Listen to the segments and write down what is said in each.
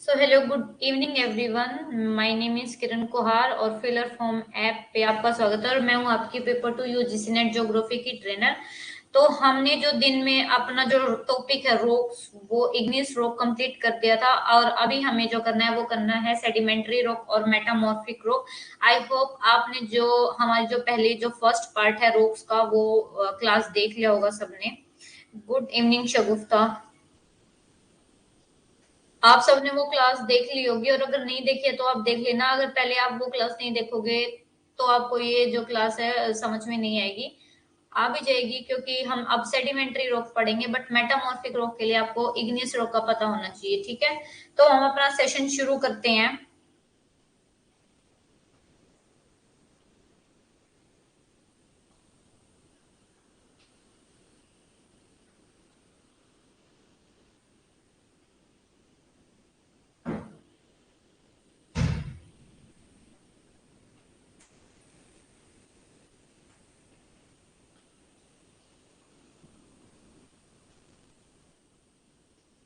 Hello good evening everyone. My name is Kiran Kuhar और filler form app पे आपका स्वागत है। और मैं हूं आपकी paper two UGC net geography की ट्रेनर। तो हमने जो दिन में अपना जो टॉपिक है रॉक्स, वो इग्नियस रॉक कंप्लीट कर दिया था और अभी हमें जो करना है वो करना है सेडिमेंट्री रॉक और मेटामॉर्फिक रॉक। आई होप आपने जो हमारी जो पहले जो फर्स्ट पार्ट है रॉक्स का वो क्लास देख लिया होगा सबने। गुड इवनिंग शगुफ्ता। आप सबने वो क्लास देख ली होगी और अगर नहीं देखी है तो आप देख लेना। अगर पहले आप वो क्लास नहीं देखोगे तो आपको ये जो क्लास है समझ में नहीं आएगी। आ भी जाएगी क्योंकि हम अब सेडिमेंट्री रॉक पढ़ेंगे, बट मेटामॉर्फिक रॉक के लिए आपको इग्नियस रॉक का पता होना चाहिए। ठीक है, तो हम अपना सेशन शुरू करते हैं।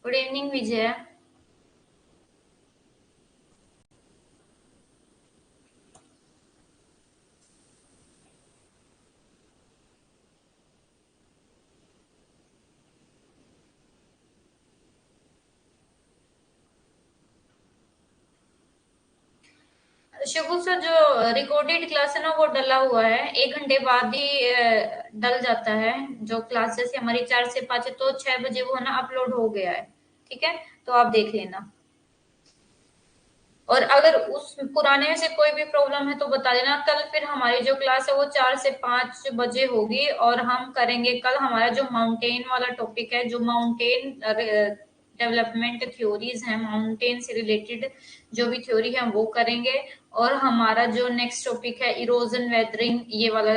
गुड इवनिंग विजय। शिवू सर, जो रिकॉर्डेड क्लास है ना वो डला हुआ है, 1 घंटे बाद ही डल जाता है। जो क्लासेस हमारी 4 से 5 है तो 6 बजे वो ना अपलोड हो गया है। ठीक है, तो आप देख लेना। और अगर उस पुराने में से कोई भी प्रॉब्लम है तो बता देना। कल फिर हमारी जो क्लास है वो 4 से 5 बजे होगी और हम करेंगे कल हमारा जो माउंटेन वाला टॉपिक है, जो माउंटेन डेवलपमेंट थ्योरीज है, माउंटेन से रिलेटेड जो भी थ्योरी है वो करेंगे। और हमारा जो नेक्स्ट टॉपिक है इरोजन वेदरिंग, ये वाला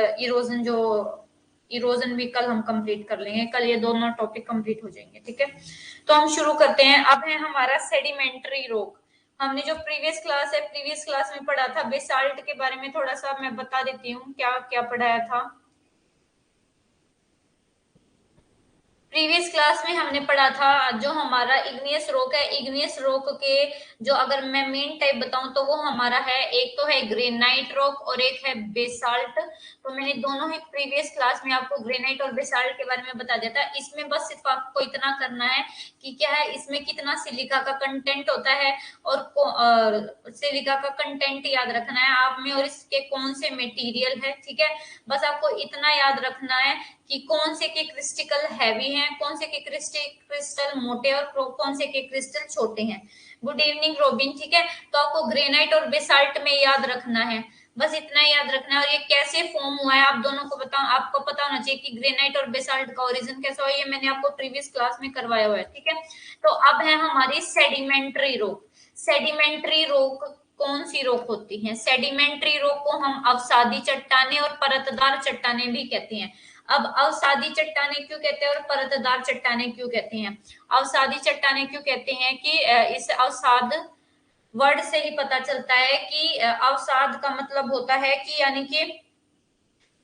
इरोजन भी कल हम कंप्लीट कर लेंगे। कल ये दोनों टॉपिक कंप्लीट हो जाएंगे। ठीक है, तो हम शुरू करते हैं। अब है हमारा सेडिमेंट्री रॉक। हमने जो प्रीवियस क्लास है, प्रीवियस क्लास में पढ़ा था बेसाल्ट के बारे में। थोड़ा सा मैं बता देती हूँ क्या क्या पढ़ाया था। प्रीवियस क्लास में हमने पढ़ा था जो हमारा इग्नियस रॉक है, इग्नियस रॉक के जो अगर मैं मेन टाइप बताऊं तो वो हमारा है, एक तो है ग्रेनाइट रॉक और एक है बेसाल्ट। तो मैंने दोनों ही प्रीवियस क्लास में आपको ग्रेनाइट और बेसाल्ट के बारे में बता दिया था। इसमें बस सिर्फ आपको इतना करना है कि क्या है, इसमें कितना सिलिका का कंटेंट होता है और सिलिका का कंटेंट याद रखना है आप में, और इसके कौन से मटेरियल है। ठीक है, बस आपको इतना याद रखना है कि कौन से के क्रिस्टल हैवी हैं, कौन से के क्रिस्टल मोटे और कौन से के क्रिस्टल छोटे हैं। Good evening robin. ठीक है, तो आपको ग्रेनाइट और बेसाल्ट में याद रखना है, बस इतना याद रखना है। और ये कैसे फॉर्म हुआ है आप दोनों को बताओ, आपको पता होना चाहिए कि ग्रेनाइट और बेसाल्ट का ओरिजिन कैसा हुआ है। ये मैंने आपको प्रीवियस क्लास में करवाया हुआ है। ठीक है, तो अब है हमारी सेडिमेंट्री रॉक। सेडिमेंट्री रॉक कौन सी रॉक होती है? सेडिमेंट्री रॉक को हम अवसादी चट्टाने और परतदार चट्टाने भी कहते हैं। अब अवसादी चट्टाने क्यों कहते हैं और परतदार चट्टाने क्यों कहते हैं? अवसादी चट्टाने क्यों कहते हैं कि इस अवसाद वर्ड से ही पता चलता है कि अवसाद का मतलब होता है कि यानी कि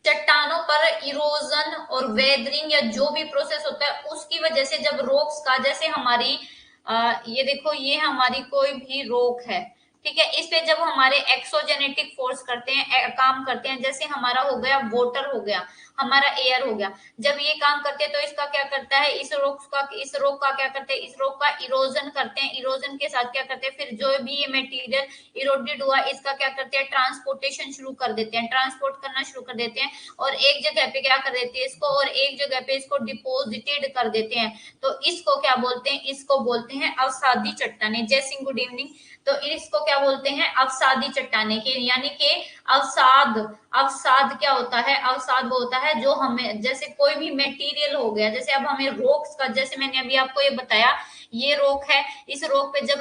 चट्टानों पर इरोजन और वेदरिंग या जो भी प्रोसेस होता है उसकी वजह से जब रॉक्स का, जैसे हमारी ये देखो, ये हमारी कोई भी रॉक है। ठीक है, इस पे जब हमारे एक्सोजेनेटिक फोर्स करते हैं, काम करते हैं, जैसे हमारा हो गया वाटर, हो गया हमारा एयर, हो गया, जब ये काम करते हैं तो इसका क्या करता है, इस रोक का क्या करते हैं, इस रोक का इरोजन करते हैं। इरोजन के साथ क्या करते हैं, फिर जो भी ये मटेरियल इरोडेड हुआ इसका क्या करते हैं, ट्रांसपोर्टेशन शुरू कर देते हैं, ट्रांसपोर्ट करना शुरू कर देते हैं। और एक जगह पे क्या कर देते हैं इसको, और एक जगह पे इसको डिपोजिटेड कर देते हैं। तो इसको क्या बोलते हैं, इसको बोलते हैं अवसादी चट्टाने। जय सिंह गुड इवनिंग। तो इसको क्या बोलते हैं, अवसादी चट्टाने के, यानी कि अवसाद। अवसाद क्या होता है, अवसाद वो होता है जो हमें, जैसे कोई भी मटेरियल हो गया, जैसे अब हमें रॉक्स का, जैसे मैंने अभी आपको ये बताया, ये रॉक है, इस रॉक पे जब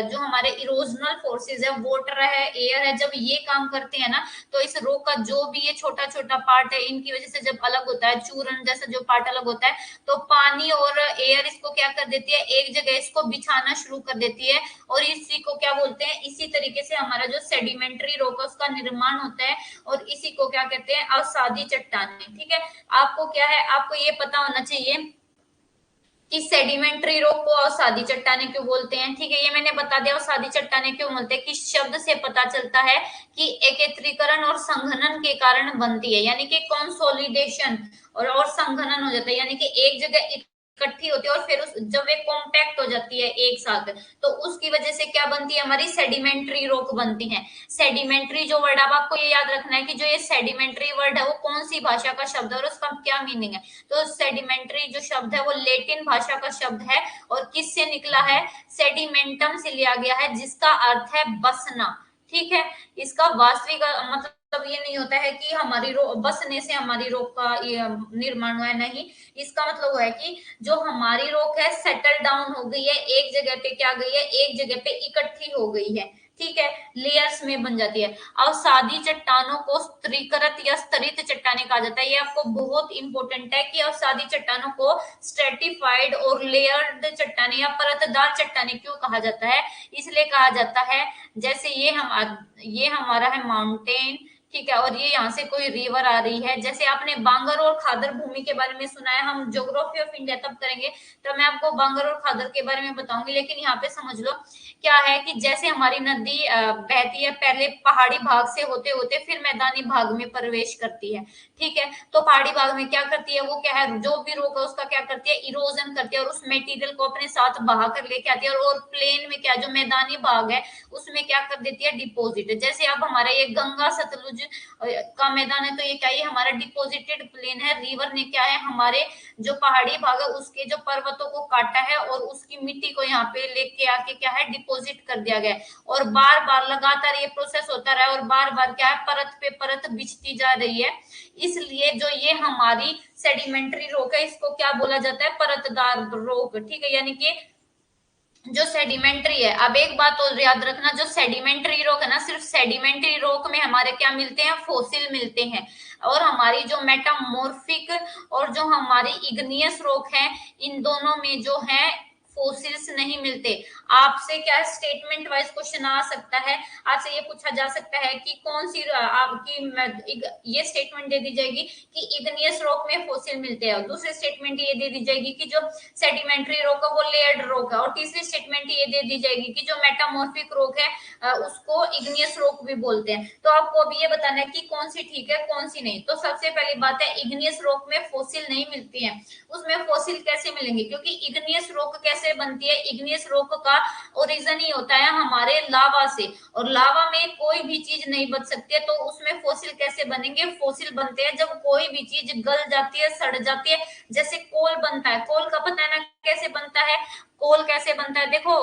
जो हमारे इरोजनल फोर्सेस है, वाटर है, एयर है, जब ये काम करते हैं ना, तो इस रॉक का जो भी ये छोटा छोटा पार्ट है, इनकी वजह से जब अलग होता है, चूर्ण जैसा जो पार्ट अलग होता है, तो पानी और एयर इसको क्या कर देती है, एक जगह इसको बिछाना शुरू कर देती है। और इसी को क्या बोलते हैं, इसी तरीके से हमारा जो सेडिमेंट्री रॉक है उसका निर्माण होता है, और इसी को क्या कहते हैं, अवसादी चट्टानें। ठीक है, आपको क्या है, आपको ये पता होना चाहिए कि सेडिमेंट्री रॉक को अवसादी चट्टाने क्यों बोलते हैं। ठीक है, ये मैंने बता दिया अवसादी चट्टाने क्यों बोलते हैं कि शब्द से पता चलता है कि एकत्रीकरण और संघनन के कारण बनती है, यानी कि कंसोलिडेशन और संघनन हो जाता है, यानी कि एक जगह इकट्ठी होती है और फिर जब वे कॉम्पैक्ट हो जाती है एक साथ, तो उसकी वजह से क्या बनती है, हमारी सेडिमेंट्री रॉक बनती है। सेडिमेंट्री जो वर्ड, अब आपको ये याद रखना है कि जो ये सेडिमेंट्री वर्ड है वो कौन सी भाषा का शब्द है और उसका क्या मीनिंग है। तो सेडिमेंट्री जो शब्द है वो लेटिन भाषा का शब्द है और किससे निकला है, सेडिमेंटम से लिया गया है, जिसका अर्थ है बसना। ठीक है, इसका वास्तविक मतलब ये नहीं होता है कि हमारी रोक बसने से हमारी रोक का निर्माण हुआ है, नहीं। इसका मतलब है कि जो हमारी रोक है सेटल डाउन हो गई है, एक जगह पे क्या गई है, एक जगह पे इकट्ठी हो गई है। ठीक है, लेयर्स में बन जाती है। अवसादी चट्टानों को स्तरीकृत या स्तरित चट्टाने कहा जाता है। ये आपको बहुत इंपॉर्टेंट है कि अवसादी चट्टानों को स्ट्रेटिफाइड और लेयर्ड चट्टाने या परतदार चट्टाने क्यों कहा जाता है, इसलिए कहा जाता है जैसे ये हमारा है माउंटेन। ठीक है, और ये यहाँ से कोई रिवर आ रही है। जैसे आपने बांगर और खादर भूमि के बारे में सुना है, हम ज्योग्राफी ऑफ इंडिया तब करेंगे तो मैं आपको बांगर और खादर के बारे में बताऊंगी, लेकिन यहाँ पे समझ लो क्या है कि जैसे हमारी नदी बहती है, पहले पहाड़ी भाग से होते होते फिर मैदानी भाग में प्रवेश करती है। ठीक है, तो पहाड़ी भाग में क्या करती है, वो क्या है, जो भी रोक है उसका क्या करती है, इरोजन करती है और उस मेटीरियल को अपने साथ बहा कर लेके आती है, और प्लेन में क्या, जो मैदानी भाग है उसमें क्या कर देती है, डिपोजिट। जैसे अब हमारा ये गंगा सतलुज का मैदान है, तो ये क्या है, हमारा डिपोजिटेड प्लेन है। रिवर ने क्या है, हमारे जो पहाड़ी भाग है उसके जो पर्वतों को काटा है और उसकी मिट्टी को यहाँ पे लेके आके क्या है, डिपोजिट कर दिया गया है। और बार बार लगातार ये प्रोसेस होता रहा है और बार बार क्या है, परत पे परत बिछती जा रही है। इसलिए जो ये हमारी सेडिमेंट्री रॉक है इसको क्या बोला जाता है, परतदार रॉक। ठीक है, यानी कि जो सेडिमेंट्री है। अब एक बात और याद रखना, जो सेडिमेंट्री रॉक है ना, सिर्फ सेडिमेंट्री रॉक में हमारे क्या मिलते हैं, फोसिल मिलते हैं। और हमारी जो मेटामॉर्फिक और जो हमारी इग्नियस रॉक है, इन दोनों में जो है फोसिल्स नहीं मिलते। आपसे क्या स्टेटमेंट वाइज क्वेश्चन आ सकता है, आपसे ये पूछा जा सकता है कि कौन सी आपकी ये स्टेटमेंट दे दी जाएगी कि इग्नियस रॉक में फोसिल मिलते हैं, और दूसरी स्टेटमेंट ये दे दी जाएगी कि जो सेडिमेंट्री रॉक है वो लेयर्ड रॉक है, और तीसरी स्टेटमेंट ये दे दी जाएगी कि जो मेटामॉर्फिक रॉक है उसको इग्नियस रॉक भी बोलते हैं। तो आपको अभी ये बताना है कि कौन सी ठीक है कौन सी नहीं। तो सबसे पहली बात है, इग्नियस रॉक में फोसिल नहीं मिलती है। उसमें फोसिल कैसे मिलेंगे, क्योंकि इग्नियस रॉक कैसे बनती है, इग्नियस रॉक का ओरिजिन ही होता है हमारे लावा से, और लावा में कोई भी चीज नहीं बच सकती है, तो उसमें फोसिल कैसे बनेंगे, फोसिल बनते हैं जब कोई भी चीज गल जाती है, सड़ जाती है। जैसे कोल बनता है, कोल का पता है ना कैसे बनता है, कोल कैसे बनता है, देखो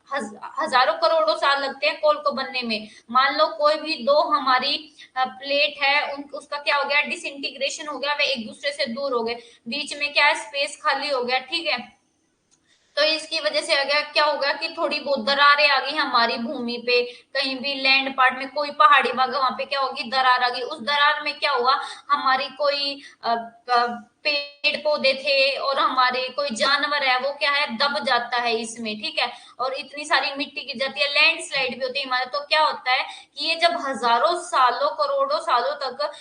हजारों करोड़ों साल लगते हैं कोल को बनने में। मान लो कोई भी दो हमारी प्लेट है, उसका क्या हो गया, डिसइंटीग्रेशन हो गया, वे एक दूसरे से दूर हो गए, बीच में क्या है, स्पेस खाली हो गया। ठीक है, तो इसकी वजह से क्या होगा कि थोड़ी बहुत दरारें आ गई हमारी भूमि पे, कहीं भी लैंड पार्ट में कोई पहाड़ी भाग वहां पे क्या होगी, दरार आ गई। उस दरार में क्या हुआ, हमारी कोई पेड़ पौधे थे और हमारे कोई जानवर है वो क्या है, दब जाता है इसमें। ठीक है, और इतनी सारी मिट्टी गिर जाती है, लैंडस्लाइड भी होती है हमारे। तो क्या होता है कि ये जब हजारों सालों करोड़ों सालों तक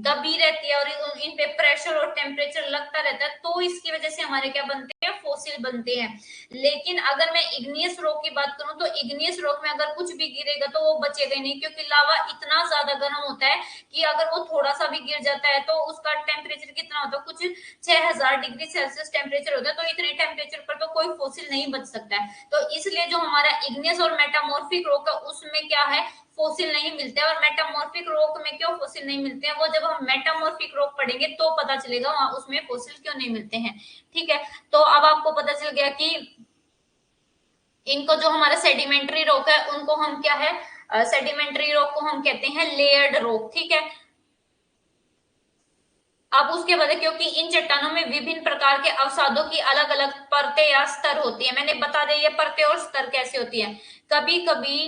दबी रहती है और इन पे प्रेशर और टेम्परेचर लगता रहता है, तो इसकी वजह से हमारे क्या बनते हैं, फोसिल बनते हैं। लेकिन अगर मैं इग्नियस रॉक की बात करूं तो इग्नियस रॉक में अगर कुछ भी गिरेगा तो वो बचेगा नहीं, क्योंकि लावा इतना ज्यादा गर्म होता है कि अगर वो थोड़ा सा भी गिर जाता है तो उसका टेम्परेचर कितना होता है, कुछ 6000 डिग्री सेल्सियस टेम्परेचर होता है। तो इतने टेम्परेचर पर तो कोई फोसिल नहीं बच सकता है। तो इसलिए जो हमारा इग्नियस और मेटामॉर्फिक रॉक है उसमें क्या है, फोसिल नहीं मिलते हैं। और मेटामॉर्फिक रॉक में क्यों फोसिल नहीं मिलते हैं, वो जब हम मेटामॉर्फिक रॉक पढ़ेंगे तो पता चलेगा वहां उसमें फोसिल क्यों नहीं मिलते हैं। ठीक है, तो अब आपको पता चल गया कि इनको जो हमारा सेडिमेंट्री रॉक है उनको हम क्या है, सेडिमेंट्री रॉक को हम कहते हैं लेयर्ड रॉक। ठीक है, अब उसके बाद क्योंकि इन चट्टानों में विभिन्न प्रकार के अवसादों की अलग अलग परतें या स्तर होती है। मैंने बता दिया ये परतें और स्तर कैसे होती है। कभी कभी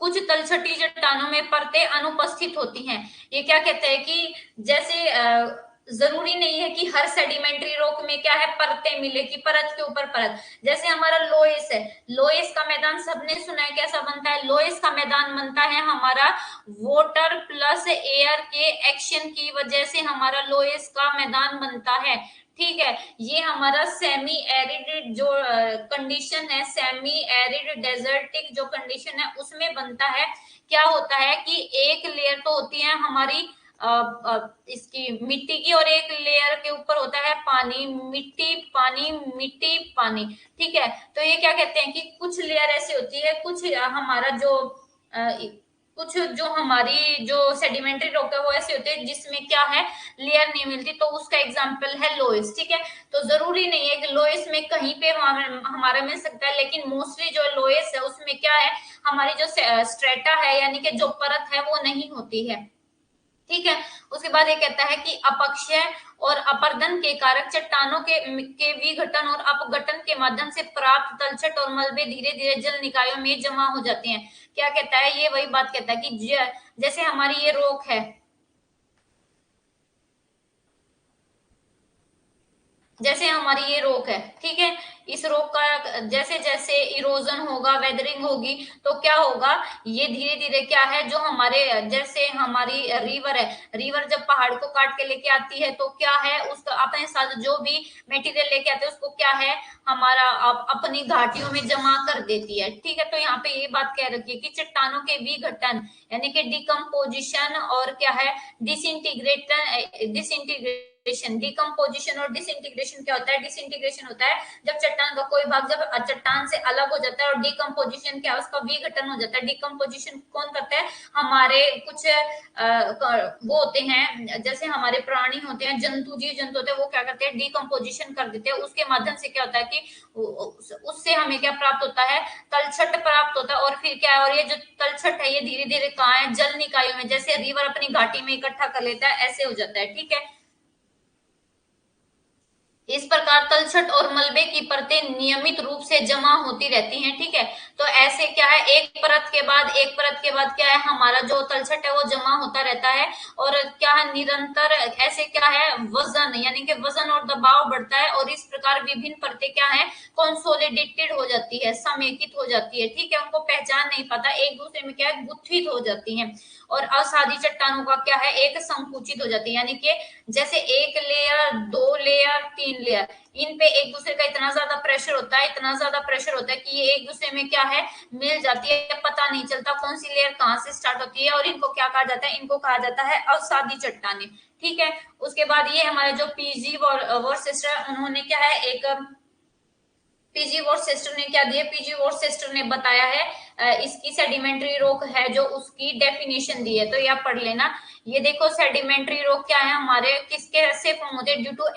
कुछ तलछटी चट्टानों में परतें अनुपस्थित होती हैं। ये क्या कहते हैं कि जैसे जरूरी नहीं है कि हर सेडिमेंट्री रॉक में क्या है, परतें मिले कि परत के ऊपर परत। जैसे हमारा लोएस है, लोएस का मैदान सबने सुना है कैसा बनता है, लोएस का मैदान बनता है हमारा वाटर प्लस एयर के एक्शन की वजह से हमारा लोएस का मैदान बनता है। ठीक है। ये हमारा सेमी एरिड जो कंडीशन है, सेमी एरिड डेजर्टिक जो कंडीशन है उसमें बनता है। क्या होता है कि एक लेयर तो होती है हमारी इसकी मिट्टी की, और एक लेयर के ऊपर होता है पानी, मिट्टी पानी, मिट्टी पानी। ठीक है। तो ये क्या कहते हैं कि कुछ लेयर ऐसी होती है, कुछ हमारा जो कुछ जो हमारी जो सेडिमेंट्री रॉक है वो ऐसी होती है जिसमें क्या है, लेयर नहीं मिलती, तो उसका एग्जांपल है लोइस। ठीक है। तो जरूरी नहीं है कि लोइस में कहीं पे हमारा मिल सकता है, लेकिन मोस्टली जो लोइस है उसमें क्या है, हमारी जो स्ट्रेटा है यानी कि जो परत है वो नहीं होती है। ठीक है। उसके बाद ये कहता है कि अपक्षय और अपर्दन के कारक चट्टानों के विघटन और अपघटन के माध्यम से प्राप्त तलछट और मलबे धीरे धीरे जल निकायों में जमा हो जाते हैं। क्या कहता है, ये वही बात कहता है कि जैसे हमारी ये रोक है, जैसे हमारी ये रोक है, ठीक है, इस रोक का जैसे जैसे इरोजन होगा, वेदरिंग होगी, तो क्या होगा, ये धीरे धीरे क्या है, जो हमारे जैसे हमारी रिवर है, रिवर जब पहाड़ को काट के लेके आती है तो क्या है, उसका अपने साथ जो भी मटेरियल लेके आते हैं उसको क्या है, हमारा अपनी घाटियों में जमा कर देती है। ठीक है। तो यहाँ पे ये बात कह रखी है कि चट्टानों के विघटन यानी कि डिकम्पोजिशन और क्या है, डिसइंटीग्रेशन। डिकम्पोजिशन और डिसइंटीग्रेशन क्या होता है, डिसइंटीग्रेशन होता है जब चट्टान का कोई भाग जब चट्टान से अलग हो जाता है, और डिकम्पोजिशन क्या है, उसका विघटन हो जाता है। डिकम्पोजिशन कौन करता है, हमारे कुछ वो होते हैं, जैसे हमारे प्राणी होते हैं, जंतु, जीव जंतु होते हैं, वो क्या करते हैं, डिकम्पोजिशन कर देते हैं। उसके माध्यम से क्या होता है कि उससे हमें क्या प्राप्त होता है, तलछट प्राप्त होता है। और फिर क्या है, और ये जो तलछट है ये धीरे धीरे कहाँ है, जल निकायों में, जैसे रिवर अपनी घाटी में इकट्ठा कर लेता है, ऐसे हो जाता है। ठीक है। इस प्रकार तलछट और मलबे की परतें नियमित रूप से जमा होती रहती हैं। ठीक है। तो ऐसे क्या है, एक परत के बाद एक परत के बाद क्या है, हमारा जो तलछट है वो जमा होता रहता है। और क्या है, निरंतर ऐसे क्या है, वजन यानी कि वजन और दबाव बढ़ता है, और इस प्रकार विभिन्न परतें क्या है, कंसोलिडेटेड हो जाती है, समेकित हो जाती है। ठीक है। उनको पहचान नहीं पाता, एक दूसरे में क्या है, गुत्थित हो जाती है। और असादी चट्टानों का क्या है, एक संकुचित हो जाती है, यानी कि जैसे एक लेयर, दो लेयर, तीन लेयर, इन पे एक दूसरे का इतना ज्यादा प्रेशर होता है, इतना ज्यादा प्रेशर होता है कि ये एक दूसरे में क्या है, मिल जाती है, पता नहीं चलता कौन सी लेयर कहाँ से स्टार्ट होती है। और इनको क्या कहा जाता है, इनको कहा जाता है अवसादी चट्टाने। ठीक है। उसके बाद ये हमारे जो पीजी वर्सेस्टर, उन्होंने क्या है, एक पीजी वॉर्सेस्टर ने क्या दिया, पीजी वॉर्सेस्टर ने बताया है इसकी सेडिमेंट्री रॉक है जो उसकी डेफिनेशन दी है, तो यह पढ़ लेना। ये देखो, सेडिमेंट्री रॉक क्या है, हमारे किसके से फॉर्म होते हैं, due to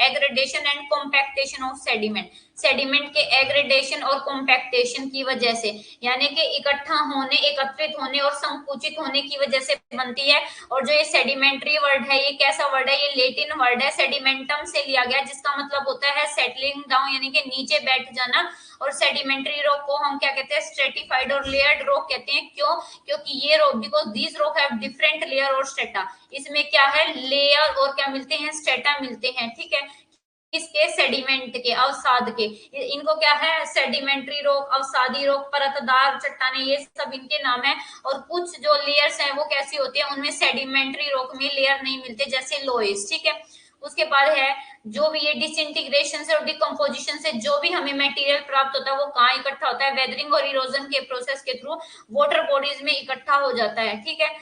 aggradation and compaction of sediment. Sediment के एग्रेडेशन और कॉम्पैक्टेशन की वजह से, यानी कि इकट्ठा होने, एकत्रित होने और संकुचित होने की वजह से बनती है। और जो ये सेडिमेंट्री वर्ड है, ये कैसा वर्ड है, ये लेटिन वर्ड है, सेडिमेंटम से लिया गया, जिसका मतलब होता है सेटलिंग डाउन, यानी कि नीचे बैठ जाना। और सेडिमेंट्री रॉक को हम क्या कहते हैं, स्ट्रेटिफाइड और लेयर्ड रॉक कहते हैं। क्यों, क्योंकि ये rock, because these rock have different layer और स्ट्रेटा, इसमें क्या है, लेयर और क्या मिलते हैं, स्ट्रेटा मिलते हैं। ठीक है। किसके, सेडिमेंट के, अवसाद के। इनको क्या है, सेडिमेंट्री रॉक, अवसादी रॉक, परतदार चट्टाने, ये सब इनके नाम है। और कुछ जो लेयर्स हैं वो कैसी होती है, उनमें सेडिमेंट्री रॉक में लेयर नहीं मिलते, जैसे लोइस। ठीक है। उसके बाद है, जो भी ये डिसइंटीग्रेशन से और डिकम्पोजिशन से जो भी हमें मटेरियल प्राप्त होता है वो कहाँ इकट्ठा होता है, वेदरिंग और इरोजन के प्रोसेस के थ्रू वाटर बॉडीज में इकट्ठा हो जाता है। ठीक है।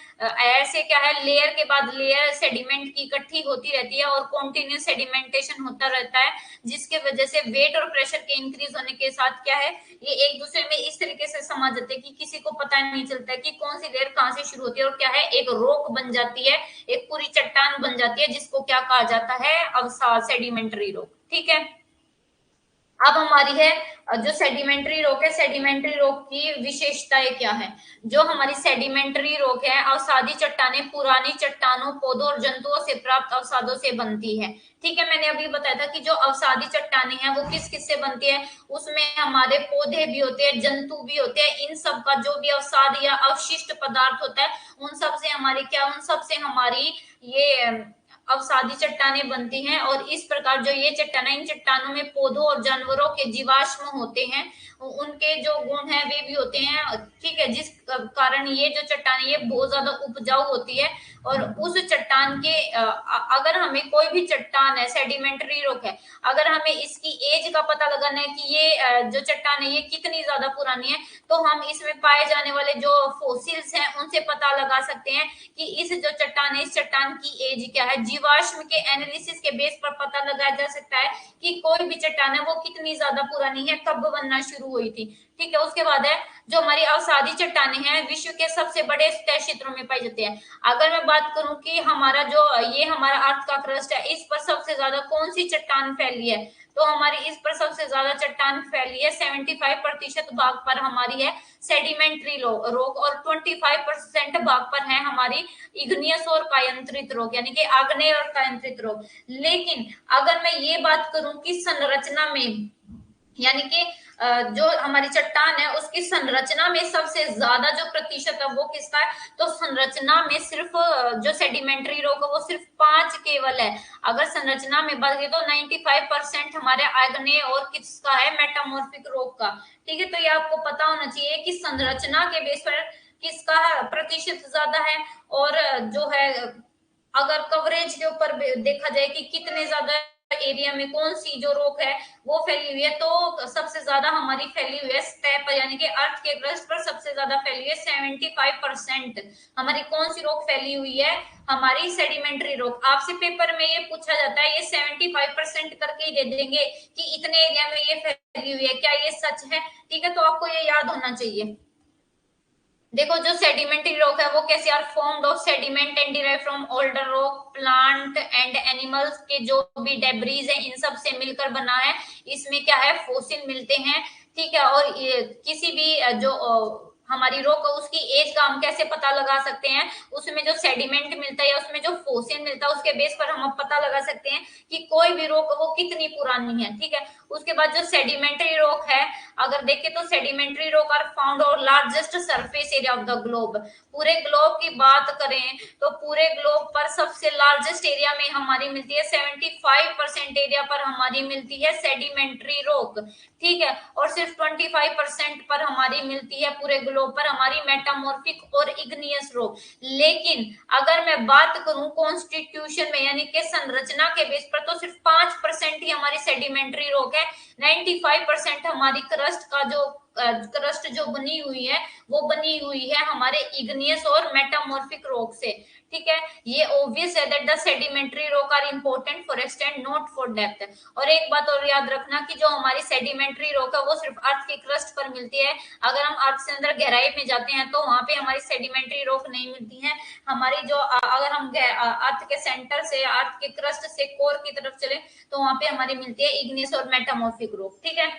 ऐसे क्या है, लेयर के बाद लेयर सेडिमेंट की इकट्ठी होती रहती है और कॉन्टिन्यूस सेडिमेंटेशन होता रहता है, जिसके वजह से वेट और प्रेशर के इंक्रीज होने के साथ क्या है, ये एक दूसरे में इस तरीके से समा जाते हैं कि किसी को पता नहीं चलता है कि कौन सी लेयर कहाँ से शुरू होती है, और क्या है, एक रॉक बन जाती है, एक पूरी चट्टान बन जाती है, जिसको क्या कहा जाता है, अवसाद, सेडिमेंट्री रॉक। ठीक है। अब हमारी है जो सेडिमेंट्री रॉक है, सेडिमेंट्री रॉक की विशेषताएं क्या है। जो हमारी सेडिमेंट्री रॉक है, अवसादी चट्टाने पुरानी चट्टानों, पौधों और जंतुओं से प्राप्त अवसादों से बनती है। ठीक है। मैंने अभी बताया था कि जो अवसादी चट्टाने हैं वो किस किस से बनती है, उसमें हमारे पौधे भी होते हैं, जंतु भी होते हैं, इन सब का जो भी अवसाद या अवशिष्ट पदार्थ होता है, उन सब से हमारी क्या, उन सब से हमारी ये अवसादी चट्टाने बनती हैं। और इस प्रकार जो ये चट्टाने, इन चट्टानों में पौधों और जानवरों के जीवाश्म होते हैं, उनके जो गुण हैं वे भी होते हैं। ठीक है। जिस कारण ये जो चट्टाने, ये बहुत ज्यादा उपजाऊ होती है, और उस चट्टान के अगर हमें कोई भी चट्टान है, सेडिमेंट्री रॉक है, अगर हमें इसकी एज का पता लगाना है कि ये जो चट्टान है ये कितनी ज्यादा पुरानी है, तो हम इसमें पाए जाने वाले जो फोसिल्स हैं उनसे पता लगा सकते हैं कि इस जो चट्टान है, इस चट्टान की एज क्या है। जीवाश्म के एनालिसिस के बेस पर पता लगाया जा सकता है कि कोई भी चट्टान है वो कितनी ज्यादा पुरानी है, कब बनना शुरू हुई थी। ठीक है, उसके बाद है जो हमारी अवसादी चट्टाने हैं विश्व के सबसे बड़े तय क्षेत्रों में पाई जाती है। अगर मैं बात करूं कि हमारा जो ये हमारा अर्थ का क्रस्ट है, इस पर सबसे ज्यादा कौन सी चट्टान फैली है, तो हमारी इस पर सबसे ज्यादा चट्टान फैली है 75% भाग पर हमारी है सेडिमेंट्री रॉक, और 25% भाग पर है हमारी इग्नियस और कायांतरित रॉक, यानी कि आग्नेय और कायांतरित रॉक। लेकिन अगर मैं ये बात करूं कि संरचना में, यानी कि जो हमारी चट्टान है उसकी संरचना में सबसे ज्यादा जो प्रतिशत है वो किसका है, तो संरचना में सिर्फ जो सेडिमेंट्री रॉक है वो सिर्फ 5 केवल है। अगर संरचना में बात करें तो 95% हमारे आग्नेय और किसका है, मेटामॉर्फिक रॉक का। ठीक है, तो ये आपको पता होना चाहिए कि संरचना के बेस पर किसका प्रतिशत ज्यादा है, और जो है अगर कवरेज के ऊपर देखा जाए कि कितने ज्यादा एरिया में कौन सी जो रॉक है वो फैली हुई है, तो सबसे ज्यादा हमारी फैली हुई है स्टेप पर, यानी कि अर्थ के क्रस्ट पर सबसे ज्यादा फैली हुई है 75%। हमारी कौन सी रॉक फैली हुई है, हमारी सेडिमेंट्री रॉक। आपसे पेपर में ये पूछा जाता है, ये 75% करके ही दे देंगे कि इतने एरिया में ये फैली हुई है, क्या ये सच है? ठीक है, तो आपको ये याद होना चाहिए। देखो जो सेडिमेंट्री रॉक है वो कैसे are formed of sediment and derive from older rock, plant and animals के जो भी डेब्रीज है इन सब से मिलकर बना है। इसमें क्या है, फोसिल मिलते हैं। ठीक है, और ये किसी भी जो हमारी रॉक है उसकी एज का हम कैसे पता लगा सकते हैं, उसमें जो सेडिमेंट मिलता है या उसमें जो फोसिल मिलता है उसके बेस पर हम पता लगा सकते हैं कि कोई भी रॉक वो कितनी पुरानी है। ठीक है, उसके बाद जो सेडिमेंट्री रॉक है, अगर देखें तो सेडिमेंट्री रॉक आर फाउंड और largest surface area of the globe. पूरे ग्लोब की बात करें तो पूरे ग्लोब पर सबसे लार्जेस्ट एरिया में हमारी मिलती है 75% एरिया पर हमारी मिलती है सेडिमेंट्री रॉक। ठीक है, और सिर्फ 25% पर हमारी मिलती है पूरे ग्लोब पर हमारी मेटामॉर्फिक और इग्नियस रॉक। लेकिन अगर मैं बात करूं कॉन्स्टिट्यूशन में, यानी कि संरचना के बेस पर, तो सिर्फ 5% ही हमारी सेडिमेंट्री रॉक है। 95% हमारी क्रस्ट जो बनी हुई है वो बनी हुई है हमारे इग्नियस और मेटामॉर्फिक रॉक से। ठीक है, ये ऑब्वियस है that the sedimentary rock are important for extent not for depth. और एक बात और याद रखना कि जो हमारी सेडिमेंट्री रॉक है वो सिर्फ अर्थ के क्रस्ट पर मिलती है। अगर हम अर्थ से अंदर गहराई में जाते हैं तो वहां पे हमारी सेडिमेंट्री रॉक नहीं मिलती है। हमारी जो अगर हम अर्थ के सेंटर से, अर्थ के क्रस्ट से कोर की तरफ चले तो वहां पे हमारी मिलती है इग्नियस और मेटामॉर्फिक रॉक। ठीक है,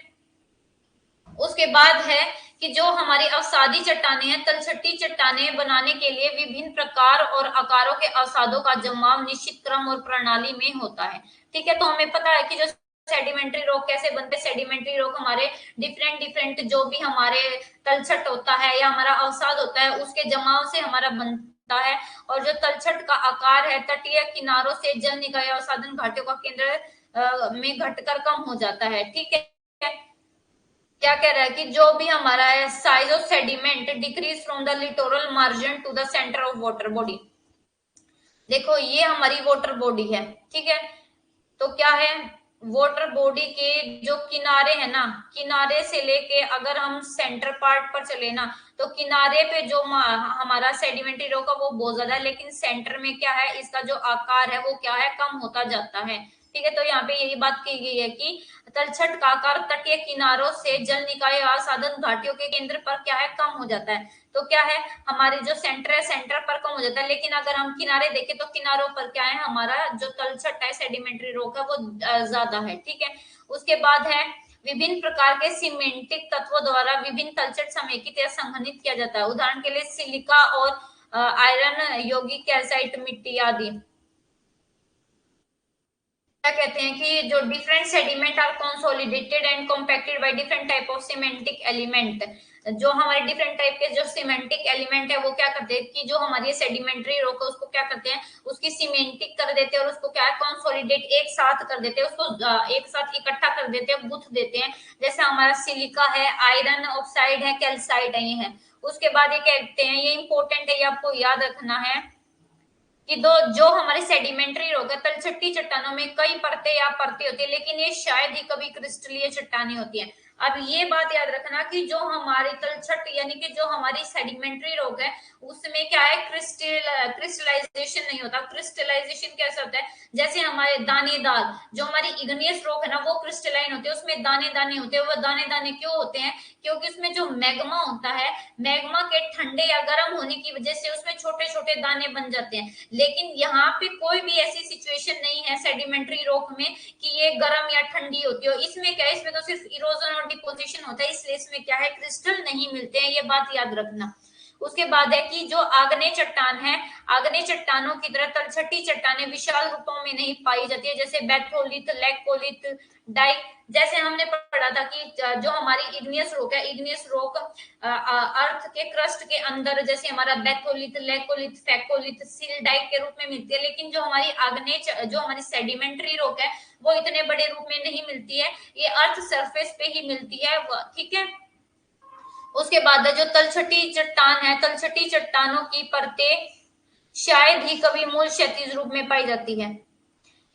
उसके बाद है कि जो हमारी अवसादी चट्टाने हैं, तलछटी चट्टाने बनाने के लिए विभिन्न प्रकार और आकारों के अवसादों का जमाव निश्चित क्रम और प्रणाली में होता है। ठीक है, तो हमें पता है कि जो सेडिमेंट्री रॉक कैसे बनते हैं। सेडिमेंट्री रॉक हमारे डिफरेंट डिफरेंट जो भी हमारे तलछट होता है या हमारा अवसाद होता है उसके जमाव से हमारा बनता है। और जो तलछट का आकार है तटीय किनारों से जल निकाय अवसादन घाटियों का केंद्र में घटकर कम हो जाता है। ठीक है, क्या कह रहा है कि जो भी हमारा है size of sediment decrease from the littoral margin to the centre of water body. देखो ये हमारी वाटर बॉडी है। ठीक है, तो क्या है, वाटर बॉडी के जो किनारे है ना, किनारे से लेके अगर हम सेंटर पार्ट पर चले ना तो किनारे पे जो हमारा सेडिमेंट्री रॉक है वो बहुत ज्यादा है, लेकिन सेंटर में क्या है, इसका जो आकार है वो क्या है, कम होता जाता है। ठीक है, तो यहाँ पे यही बात की गई है कि तलछट का आकार तटीय किनारों से जल निकाय साधन घाटियों के केंद्र पर क्या है, कम हो जाता है। तो क्या है, हमारे जो सेंटर है सेंटर पर कम हो जाता है, लेकिन अगर हम किनारे देखें तो किनारों पर क्या है, हमारा जो तलछट है सेडिमेंट्री रॉक है वो ज्यादा है। ठीक है, उसके बाद है विभिन्न प्रकार के सीमेंटिक तत्वों द्वारा विभिन्न तलछट समेकित या संघनित किया जाता है। उदाहरण के लिए सिलिका और आयरन, यौगिक कैल्साइट मिट्टी आदि। क्या कहते हैं कि जो different sediment are consolidated and compacted by different type of cementic element. जो हमारे डिफरेंट टाइप के जो सीमेंटिक एलिमेंट है वो क्या करते हैं कि जो हमारी सेडिमेंट्री रॉक है उसको क्या करते हैं, उसकी सीमेंटिक कर देते हैं और उसको क्या है, कंसोलिडेट एक साथ कर देते हैं, उसको एक साथ इकट्ठा कर देते हैं, गुथ देते हैं। जैसे हमारा सिलिका है, आयरन ऑक्साइड है, कैल्साइट है, ये है। उसके बाद ये कहते हैं, ये इंपॉर्टेंट है, ये आपको याद रखना है कि दो जो हमारे सेडिमेंट्री रॉक है, तलछटी चट्टानों में कई परतें या परतें होती है, लेकिन ये शायद ही कभी क्रिस्टलीय चट्टानें होती हैं। अब ये बात याद रखना कि जो हमारी तलछट यानी कि जो हमारी सेडिमेंट्री रॉक है, उसमें क्या है, क्रिस्टलाइजेशन नहीं होता। क्रिस्टलाइजेशन कैसे होता है, जैसे हमारे दानेदार जो हमारी इग्नियस रॉक है ना, वो क्रिस्टलाइन होती है, उसमें दाने दाने होते हैं। वो दाने दाने क्यों होते हैं, क्योंकि उसमें जो मैग्मा होता है, मैग्मा के ठंडे या गर्म होने की वजह से उसमें छोटे छोटे दाने बन जाते हैं। लेकिन यहाँ पे कोई भी ऐसी सिचुएशन नहीं है सेडिमेंट्री रॉक में कि ये गर्म या ठंडी होती हो। इसमें क्या है, इसमें तो सिर्फ इरोजन और डिपोजिशन होता है, इसलिए इसमें क्या है, क्रिस्टल नहीं मिलते हैं, ये बात याद रखना। उसके बाद है कि जो आग्नेय चट्टान है, आग्नेय चट्टानों की तरह तलछटी चट्टानें विशाल रूपों में नहीं पाई जाती है, जैसे बैथोलिथ, लैकोलिथ, डाइक। जैसे हमने पढ़ा था कि जो हमारी इग्नियस रॉक है, इग्नियस रॉक अर्थ के क्रस्ट के अंदर, जैसे हमारा बैथोलिथ, लैकोलिथ, फैकोलिथ, सिल्डाइक के रूप में मिलती है। लेकिन जो हमारी आग्नेय जो हमारी सेडिमेंट्री रॉक है, वो इतने बड़े रूप में नहीं मिलती है, ये अर्थ सरफेस पे ही मिलती है, ठीक है। उसके बाद जो तलछटी चट्टान है, तलछटी चट्टानों की परतें शायद ही कभी मूल क्षैतिज रूप में पाई जाती है।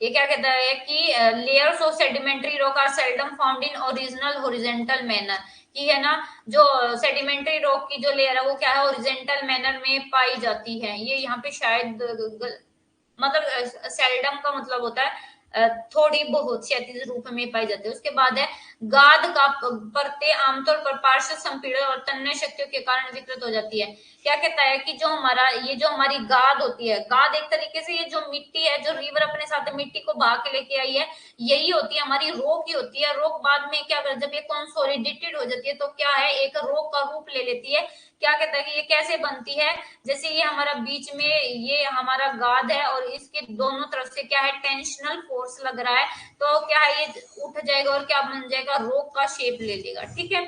ये क्या कहता है कि layers of sedimentary rock are seldom found in original horizontal manner, कि है ना, जो सेडिमेंट्री रॉक की जो लेयर है वो क्या है, हॉरिजॉन्टल मैनर में पाई जाती है। ये यहाँ पे शायद मतलब सेल्डम का मतलब होता है थोड़ी बहुत क्षैतिज रूप में पाई जाती है। उसके बाद है गाद का परतें आमतौर पर पार्श्व संपीड़न और तन्य शक्तियों के कारण विकृत हो जाती है। क्या कहता है कि जो हमारा ये जो हमारी गाद होती है, गाद एक तरीके से ये जो मिट्टी है, जो रिवर अपने साथ मिट्टी को बहा के लेके आई है, यही होती है हमारी रोक ही होती है। रोक बाद में क्या कर, जब ये कंसोलिडेटेड हो जाती है तो क्या है, एक रोक का रूप ले लेती है। क्या कहता है कि ये कैसे बनती है, जैसे ये हमारा बीच में ये हमारा गाद है और इसके दोनों तरफ से क्या है, टेंशनल फोर्स लग रहा है, तो क्या है, ये उठ जाएगा और क्या बन जाएगा, रोक का शेप ले लेगा, ठीक है।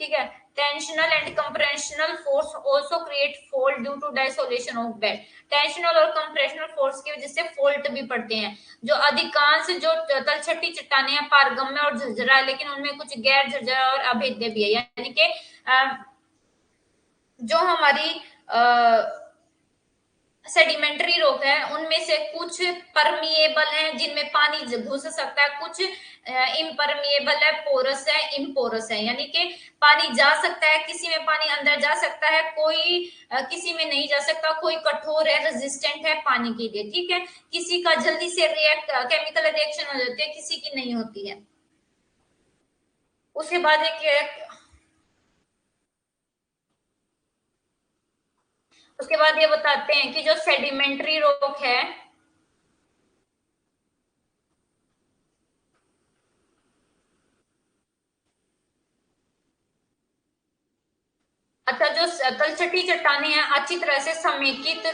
ठीक है, tensional and compressional force also create fault due to dislocation of bed. Tensional और कंप्रेशनल फोर्स की वजह से फॉल्ट भी पड़ते हैं। जो अधिकांश जो तलछटी चट्टानें हैं पारगम्य और झरझरा, लेकिन उनमें कुछ गैर झरझरा और अभेद्य भी है, यानी कि जो हमारी सेडिमेंट्री रॉक है, उनमें से कुछ परमिएबल है जिनमें पानी घुस सकता है, कुछ इम्परमिएबल है, पोरस है, इम्पोरस है, यानी कि पानी जा सकता है, किसी में पानी अंदर जा सकता है, कोई किसी में नहीं जा सकता, कोई कठोर है, रेजिस्टेंट है पानी के लिए, ठीक है। किसी का जल्दी से केमिकल रिएक्शन हो जाती है, किसी की नहीं होती है। उसके बाद एक उसके बाद ये बताते हैं कि जो सेडिमेंट्री रॉक है, अच्छा, जो तलछटी चट्टाने हैं अच्छी तरह से समेकित,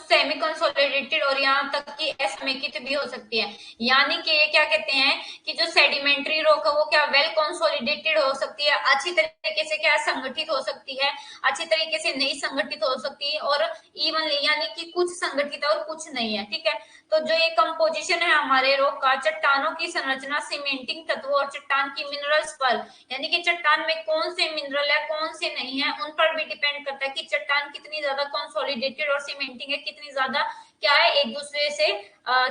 सेमी कंसोलिडेटेड और यहाँ तक कि असमेकित भी हो सकती है। यानी कि ये क्या कहते हैं कि जो सेडिमेंट्री रॉक है वो क्या वेल कंसोलिडेटेड हो सकती है, अच्छी तरीके से क्या संगठित हो सकती है, अच्छी तरीके से नहीं संगठित हो सकती है, और इवनली यानी कि कुछ संगठित है और कुछ नहीं है, ठीक है। तो जो ये कंपोजिशन है हमारे रॉक का, चट्टानों की संरचना सीमेंटिंग तत्वों और चट्टान की मिनरल्स पर, यानी कि चट्टान में कौन से मिनरल है कौन से नहीं है, उन पर भी डिपेंड करता है कि चट्टान कितनी ज्यादा कंसोलिडेटेड और सीमेंटिंग है, कितनी ज्यादा क्या है, एक दूसरे से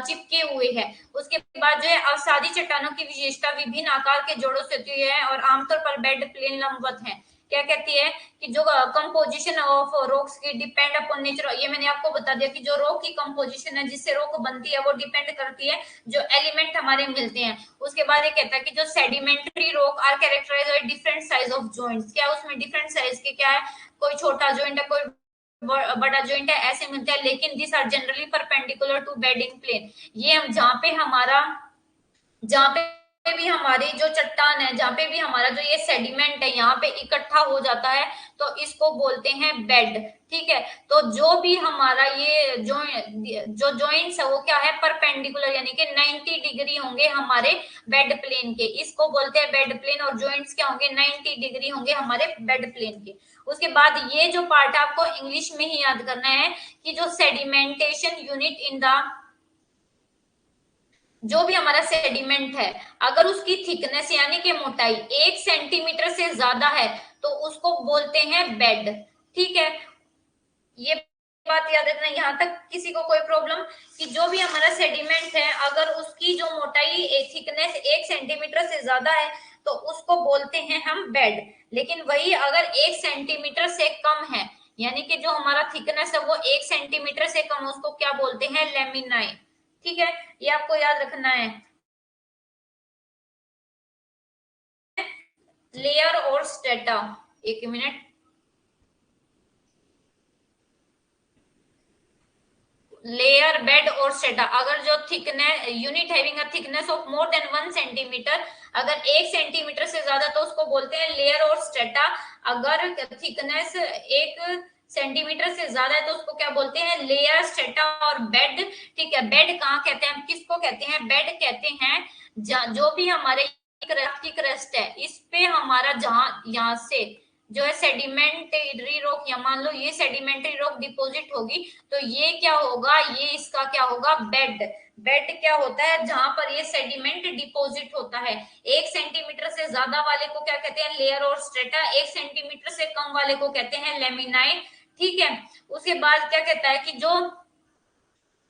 चिपके हुए है। उसके बाद जो है अवसादी चट्टानों की विशेषता विभिन्न आकार के जोड़ों से होती है और आमतौर पर बेड प्लेन लंबवत है। क्या कहती है कि जो कंपोजिशन ऑफ रॉक्स की डिपेंड अपॉन नेचर, ये मैंने आपको बता दिया कि जो रॉक की कंपोजिशन है जिससे रॉक बनती है वो डिपेंड करती है जो एलिमेंट हमारे मिलते हैं। उसके बाद ये कहता है कि जो sedimentary rock are characterised by different size of joints, क्या उसमें डिफरेंट साइज के क्या है, कोई छोटा जॉइंट है, कोई बड़ा जॉइंट है, ऐसे मिलते हैं, लेकिन this are generally perpendicular to bedding plane. ये हम जहाँ पे भी हमारी जो चट्टान है, जहाँ पे भी हमारा जो ये सेडिमेंट है यहाँ पे इकट्ठा हो जाता है तो इसको बोलते हैं बेड, ठीक है। तो जो भी हमारा ये जो जॉइंट्स है वो क्या है, परपेंडिकुलर, यानी कि 90 डिग्री होंगे हमारे बेड प्लेन के, इसको बोलते हैं बेड प्लेन, और जॉइंट्स क्या होंगे, 90 डिग्री होंगे हमारे बेड प्लेन के। उसके बाद ये जो पार्ट आपको इंग्लिश में ही याद करना है कि जो सेडिमेंटेशन यूनिट इन द, जो भी हमारा सेडिमेंट है अगर उसकी थिकनेस यानी कि मोटाई 1 सेंटीमीटर से ज्यादा है तो उसको बोलते हैं बेड, ठीक है। ये बात याद रखना, यहाँ तक किसी को कोई प्रॉब्लम, कि जो भी हमारा सेडिमेंट है अगर उसकी जो मोटाई थिकनेस 1 सेंटीमीटर से ज्यादा है तो उसको बोलते हैं हम बेड। लेकिन वही अगर 1 सेंटीमीटर से कम है, यानी कि जो हमारा थिकनेस है वो 1 सेंटीमीटर से कम, उसको क्या बोलते हैं, लेमिनाई। ठीक है, ये आपको याद रखना है। लेयर और स्टेटा, एक मिनट, लेयर, बेड और स्टेटा, अगर जो thickness unit having a thickness of more than 1 centimetre, अगर 1 सेंटीमीटर से ज्यादा तो उसको बोलते हैं लेयर और स्टेटा। अगर थिकनेस 1 सेंटीमीटर से ज्यादा है तो उसको क्या बोलते हैं, लेयर, स्टेटा और बेड। ठीक है, बेड कहाँ कहते हैं, हम किसको कहते हैं, बेड कहते हैं जो भी हमारे की क्रस्ट है इस पे हमारा जहां यहाँ से जो है सेडिमेंट्री रॉक, या मान लो ये सेडिमेंट्री रॉक डिपॉजिट होगी तो ये क्या होगा, ये इसका क्या होगा, बेड। बेड क्या होता है, जहां पर ये सेडिमेंट डिपॉजिट होता है। 1 सेंटीमीटर से ज्यादा वाले को क्या कहते हैं, लेयर और स्ट्रेटा। 1 सेंटीमीटर से कम वाले को कहते हैं लेमिनाई। ठीक है, उसके बाद क्या कहता है कि जो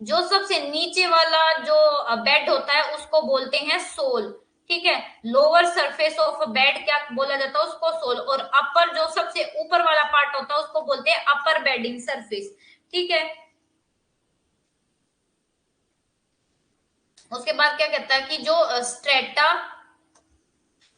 जो सबसे नीचे वाला जो बेड होता है उसको बोलते हैं सोल। ठीक है, लोअर सरफेस ऑफ बेड क्या बोला जाता है, उसको सोल। और अपर जो सबसे ऊपर वाला पार्ट होता है उसको बोलते हैं अपर बेडिंग सरफेस। ठीक है, उसके बाद क्या कहता है कि जो स्ट्रेटा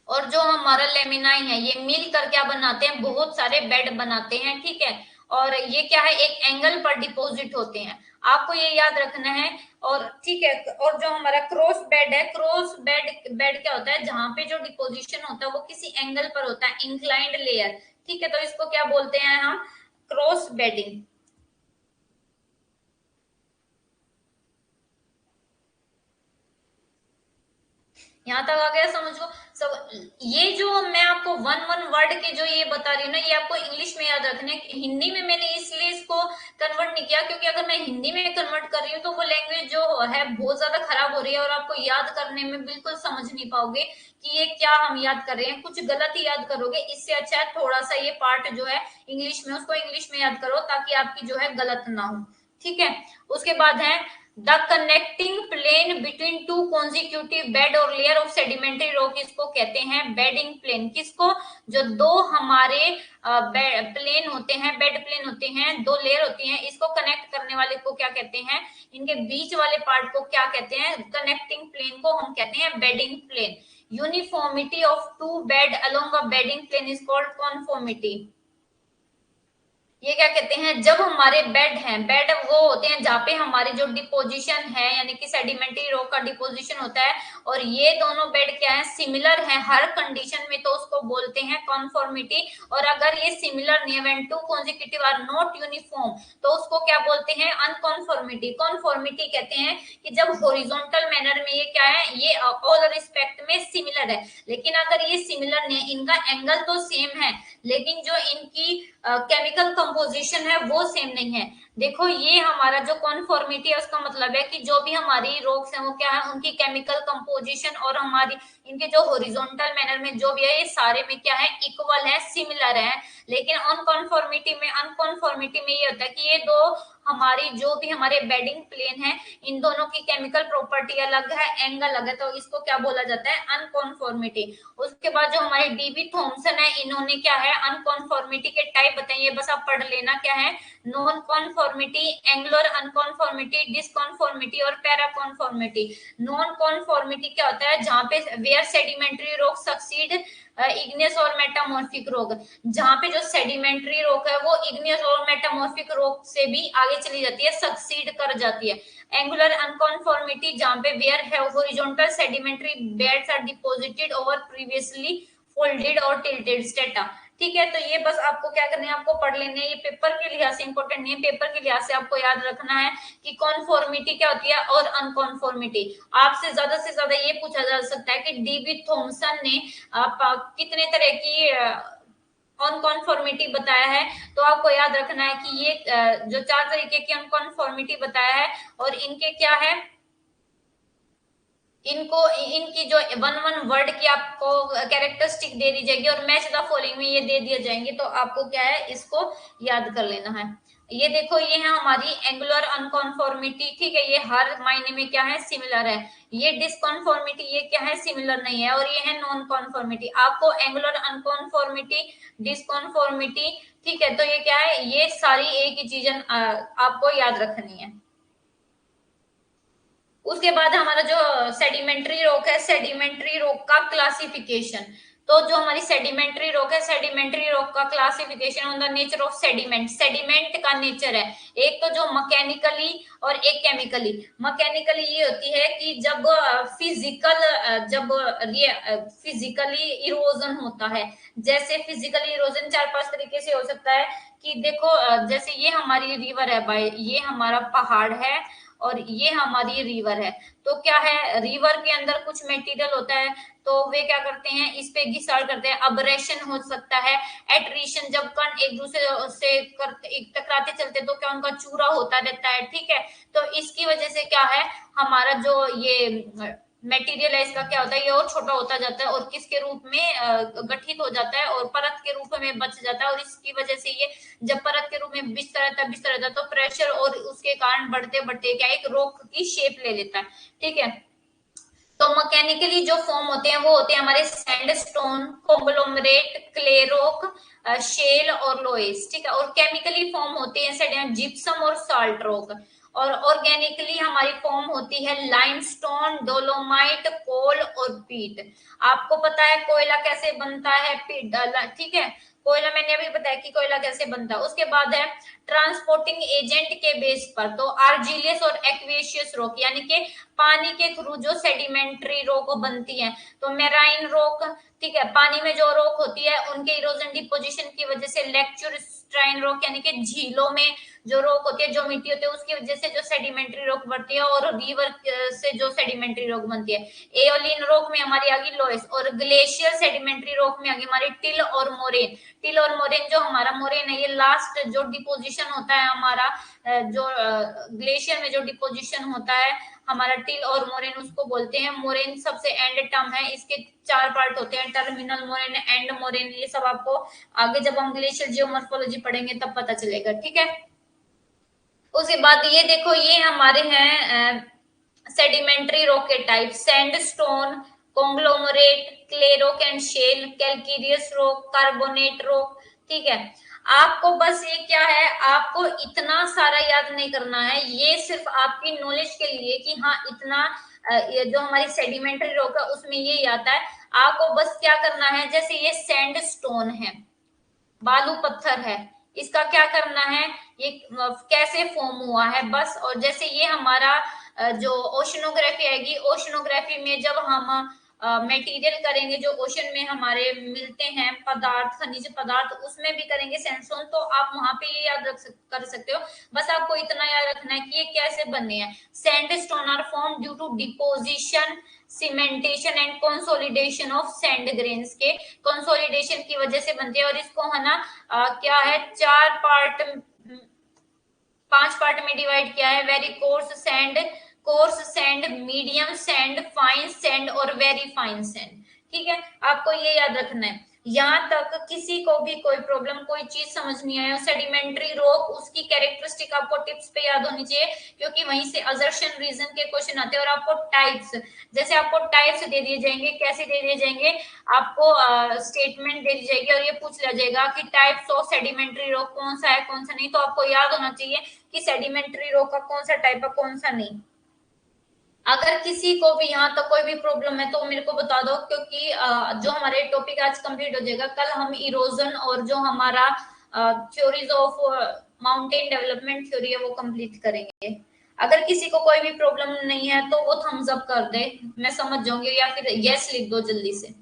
और जो हमारा लेमिनाई है ये मिल कर क्या बनाते हैं, बहुत सारे बेड बनाते हैं। ठीक है, और ये क्या है, एक एंगल पर डिपॉजिट होते हैं, आपको ये याद रखना है। और ठीक है, और जो हमारा क्रॉस बेड है, क्रॉस बेड, बेड क्या होता है, जहां पे जो डिपोजिशन होता है वो किसी एंगल पर होता है, इंक्लाइंड लेयर। ठीक है, तो इसको क्या बोलते हैं हम, क्रॉस बेडिंग। यहाँ तक आ गया समझ को सब। ये जो मैं आपको वन वन वर्ड के जो ये बता रही हूँ ना, ये आपको इंग्लिश में याद रखने। हिंदी में मैंने इसलिए इसको कन्वर्ट नहीं किया क्योंकि अगर मैं हिंदी में कन्वर्ट कर रही हूँ तो वो लैंग्वेज जो है बहुत ज्यादा खराब हो रही है और आपको याद करने में बिल्कुल समझ नहीं पाओगे कि ये क्या हम याद कर रहे हैं, कुछ गलत ही याद करोगे। इससे अच्छा है थोड़ा सा ये पार्ट जो है इंग्लिश में, उसको इंग्लिश में याद करो ताकि आपकी जो है गलत ना हो। ठीक है, उसके बाद है the connecting plane between two consecutive bed और लेयर ऑफ सेडिमेंट्री रॉक, इसको कहते हैं बेडिंग प्लेन। किसको, जो दो हमारे प्लेन होते हैं, बेड प्लेन होते हैं, दो लेयर होती हैं, इसको कनेक्ट करने वाले को क्या कहते हैं, इनके बीच वाले पार्ट को क्या कहते हैं, कनेक्टिंग प्लेन को हम कहते हैं bedding plane. Uniformity of two bed along a bedding plane is called conformity. ये क्या कहते हैं, जब हमारे बेड हैं, बेड वो होते हैं जहाँ पे हमारी जो डिपोजिशन है यानी कि सेडिमेंट्री रॉक का डिपोजिशन होता है, और ये दोनों बेड क्या है, सिमिलर है हर कंडीशन में, तो उसको बोलते हैं कॉन्फॉर्मिटी। और अगर ये सिमिलर नहीं है, when two consecutive are not uniform, तो उसको क्या बोलते हैं, अनकॉन्फॉर्मिटी। कॉन्फॉर्मिटी कहते हैं कि जब हॉरिजॉन्टल मैनर में ये क्या है, ये ऑल रिस्पेक्ट में सिमिलर है, लेकिन अगर ये सिमिलर नहीं है, इनका एंगल तो सेम है लेकिन जो इनकी केमिकल कंपोजिशन है वो सेम नहीं है। देखो ये हमारा जो कॉन्फॉर्मिटी है उसका मतलब है कि जो भी हमारी रॉक्स है वो क्या है, उनकी केमिकल कंपोजिशन और हमारी इनके जो हॉरिजॉन्टल मैनर में जो भी है ये सारे में क्या है, इक्वल है, सिमिलर है। लेकिन अनकॉन्फॉर्मिटी में ये होता है कि ये दो हमारी जो भी हमारे बेडिंग प्लेन है इन दोनों की केमिकल प्रॉपर्टी अलग है, एंगल अलग है, तो इसको क्या बोला जाता है, अनकॉन्फॉर्मिटी। उसके बाद जो हमारे डीबी थॉमसन है, इन्होंने क्या है, अनकॉन्फॉर्मिटी के टाइप बताए, ये बस आप पढ़ लेना क्या है, नॉन कॉन्फॉर्मिटी, एंगुलर अनकॉन्फॉर्मिटी, डिसकॉन्फॉर्मिटी और पैराकॉन्फॉर्मिटी। नॉन कॉन्फॉर्मिटी क्या होता है, जहां पे where sedimentary rock succeed igneous और मेटामॉर्फिक रॉक, जहां पे जो सेडिमेंट्री रॉक है वो इग्नियस और मेटामॉर्फिक रॉक से भी आगे चली जाती है, सक्सीड कर जाती है। एंगुलर अनकॉन्फॉर्मिटी जहां पे वेयर है horizontal sedimentary beds are deposited over previously folded और टिल्टेड स्टेटा। ठीक है, तो ये बस आपको क्या करना है, आपको पढ़ लेने हैं, ये पेपर के लिहाज से इंपॉर्टेंट नहीं है, पेपर के लिहाज से आपको याद रखना है कि कॉन्फॉर्मिटी क्या होती है और अनकॉन्फॉर्मिटी। आपसे ज्यादा ये पूछा जा सकता है कि डीबी थॉमसन ने कितने तरह की अनकॉन्फॉर्मिटी बताया है, तो आपको याद रखना है कि ये जो 4 तरीके की अनकॉन्फॉर्मिटी बताया है और इनके क्या है, इनको इनकी जो वन वन वर्ड की आपको कैरेक्टरिस्टिक दे दी जाएगी और मैच द फॉलोइंग में ये दे दिए जाएंगे, तो आपको क्या है इसको याद कर लेना है। ये देखो ये है हमारी एंगुलर अनकॉन्फॉर्मिटी, ठीक है, ये हर मायने में क्या है सिमिलर है। ये डिसकॉन्फॉर्मिटी ये क्या है सिमिलर नहीं है, और ये है नॉन कॉन्फॉर्मिटी। आपको एंगुलर अनकॉन्फॉर्मिटी, डिसकॉन्फॉर्मिटी, ठीक है, तो ये क्या है, ये सारी एक ही चीज आपको याद रखनी है। उसके बाद हमारा जो सेडिमेंट्री रॉक है, सेडिमेंट्री रॉक का क्लासिफिकेशन। तो जो हमारी सेडिमेंट्री रॉक है, सेडिमेंट्री रॉक का classification on the nature of sediment. Sediment का नेचर है एक तो जो मैकेनिकली और एक केमिकली। मैकेनिकली ये होती है कि जब जब फिजिकली इरोजन होता है, जैसे फिजिकली इरोजन चार पांच तरीके से हो सकता है कि देखो जैसे ये हमारी रिवर है भाई, ये हमारा पहाड़ है और ये हमारी रिवर है। तो क्या है, रिवर के अंदर कुछ मटेरियल होता है, तो वे क्या करते हैं इस पे घिसाड़ करते हैं, अब्रेशन हो सकता है, एट्रीशन, जब कण एक दूसरे से टकराते चलते तो क्या उनका चूरा होता रहता है, ठीक है। तो इसकी वजह से क्या है, हमारा जो ये मटेरियल है इसका क्या होता है, ये और छोटा होता जाता है और किसके रूप में गठित हो जाता है और परत के रूप में बच जाता है, और इसकी वजह से ये जब परत के रूप में बिस्तर रहता है तो प्रेशर और उसके कारण बढ़ते बढ़ते क्या एक रॉक की शेप ले लेता है, ठीक है। तो मैकेनिकली जो फॉर्म होते हैं वो होते हैं हमारे sandstone, conglomerate, clay rock, shale और लोएस, ठीक है। और केमिकली फॉर्म होते हैं जिप्सम और साल्ट रॉक। और ऑर्गेनिकली हमारी फॉर्म होती है लाइमस्टोन, डोलोमाइट, कोल और पीट। आपको पता है कोयला कैसे बनता है, पीट, ठीक है। कोयला मैंने अभी बताया कि कोयला कैसे बनता है। उसके बाद है ट्रांसपोर्टिंग एजेंट के बेस पर, तो आर्जिलियस और एक्वेशियस रॉक, यानी कि पानी के थ्रू जो सेडिमेंट्री रॉक बनती है। तो मेराइन रॉक, ठीक है, पानी में जो रॉक होती है उनके इरोजन डिपोजिशन की वजह से। लेक्चुरस्ट्राइन रॉक यानी कि झीलों में जो रॉक होती है, जो मिट्टी होती है उसकी वजह से जो सेडिमेंट्री रॉक बनती है, और रिवर से जो सेडिमेंट्री रॉक बनती है। एओलिन रॉक में हमारी आ गई लोएस, और ग्लेशियर सेडिमेंट्री रॉक में आ गई हमारी टिल और मोरेन। टिल और मोरेन, जो हमारा मोरेन है ये लास्ट जो डिपोजिशन होता है हमारा, जो ग्लेशियर में जो डिपोजिशन होता है हमारा टिल और मोरेन, उसको बोलते हैं मोरेन। सबसे एंड टर्म है, इसके चार पार्ट होते हैं, टर्मिनल मोरेन, एंड मोरेन। ये सब आपको आगे जब हम ग्लेशियर जियोमॉर्फोलॉजी पढ़ेंगे तब पता चलेगा, ठीक है। उसके बाद ये देखो ये हमारे हैं सेडिमेंट्री रॉक के type, sandstone, conglomerate, clay rock and shale, calcareous rock, carbonate rock, ठीक है। आपको बस ये क्या है, आपको इतना सारा याद नहीं करना है, ये सिर्फ आपकी नॉलेज के लिए कि हाँ इतना ये जो हमारी सेडिमेंट्री रॉक है उसमें ये आता है। आपको बस क्या करना है, जैसे ये सैंडस्टोन है, बालू पत्थर है, इसका क्या करना है, ये कैसे फॉर्म हुआ है बस। और जैसे ये हमारा जो ओशनोग्राफी आएगी, ओशनोग्राफी में जब हम मटेरियल करेंगे जो ओशन में हमारे मिलते हैं पदार्थ, खनिज पदार्थ, उसमें भी करेंगे सैंडस्टोन, तो आप वहां पे ये याद कर सकते हो। बस आपको इतना याद रखना है कि ये कैसे बने हैं। Sandstone are form due to deposition, cementation and consolidation of sand grains के कंसोलिडेशन की वजह से बनती है। और इसको है ना क्या है, चार पार्ट, पांच पार्ट में डिवाइड किया है। Very coarse sand, medium sand, fine sand और वेरी फाइन सैंड, ठीक है। आपको ये याद रखना है। यहाँ तक किसी को भी कोई प्रॉब्लम, कोई चीज समझ नहीं आया, सेडिमेंट्री रॉक उसकी कैरेक्टरिस्टिक आपको टिप्स पे याद होनी चाहिए, क्योंकि वहीं से असर्शन रीजन के क्वेश्चन आते हैं। और आपको टाइप्स, जैसे आपको टाइप्स दे दिए जाएंगे, कैसे दे दिए जाएंगे, आपको स्टेटमेंट दे दी जाएगी और ये पूछ लिया जाएगा कि टाइप्स ऑफ सेडिमेंट्री रॉक कौन सा है कौन सा नहीं। तो आपको याद होना चाहिए कि सेडिमेंट्री रॉक का कौन सा टाइप है कौन सा नहीं। अगर किसी को भी यहाँ तक कोई भी प्रॉब्लम है तो मेरे को बता दो, क्योंकि जो हमारे टॉपिक आज कंप्लीट हो जाएगा, कल हम इरोजन और जो हमारा theories of mountain development theory है वो कंप्लीट करेंगे। अगर किसी को कोई भी प्रॉब्लम नहीं है तो वो थम्स अप कर दे, मैं समझ जाऊंगी, या फिर यस लिख दो जल्दी से।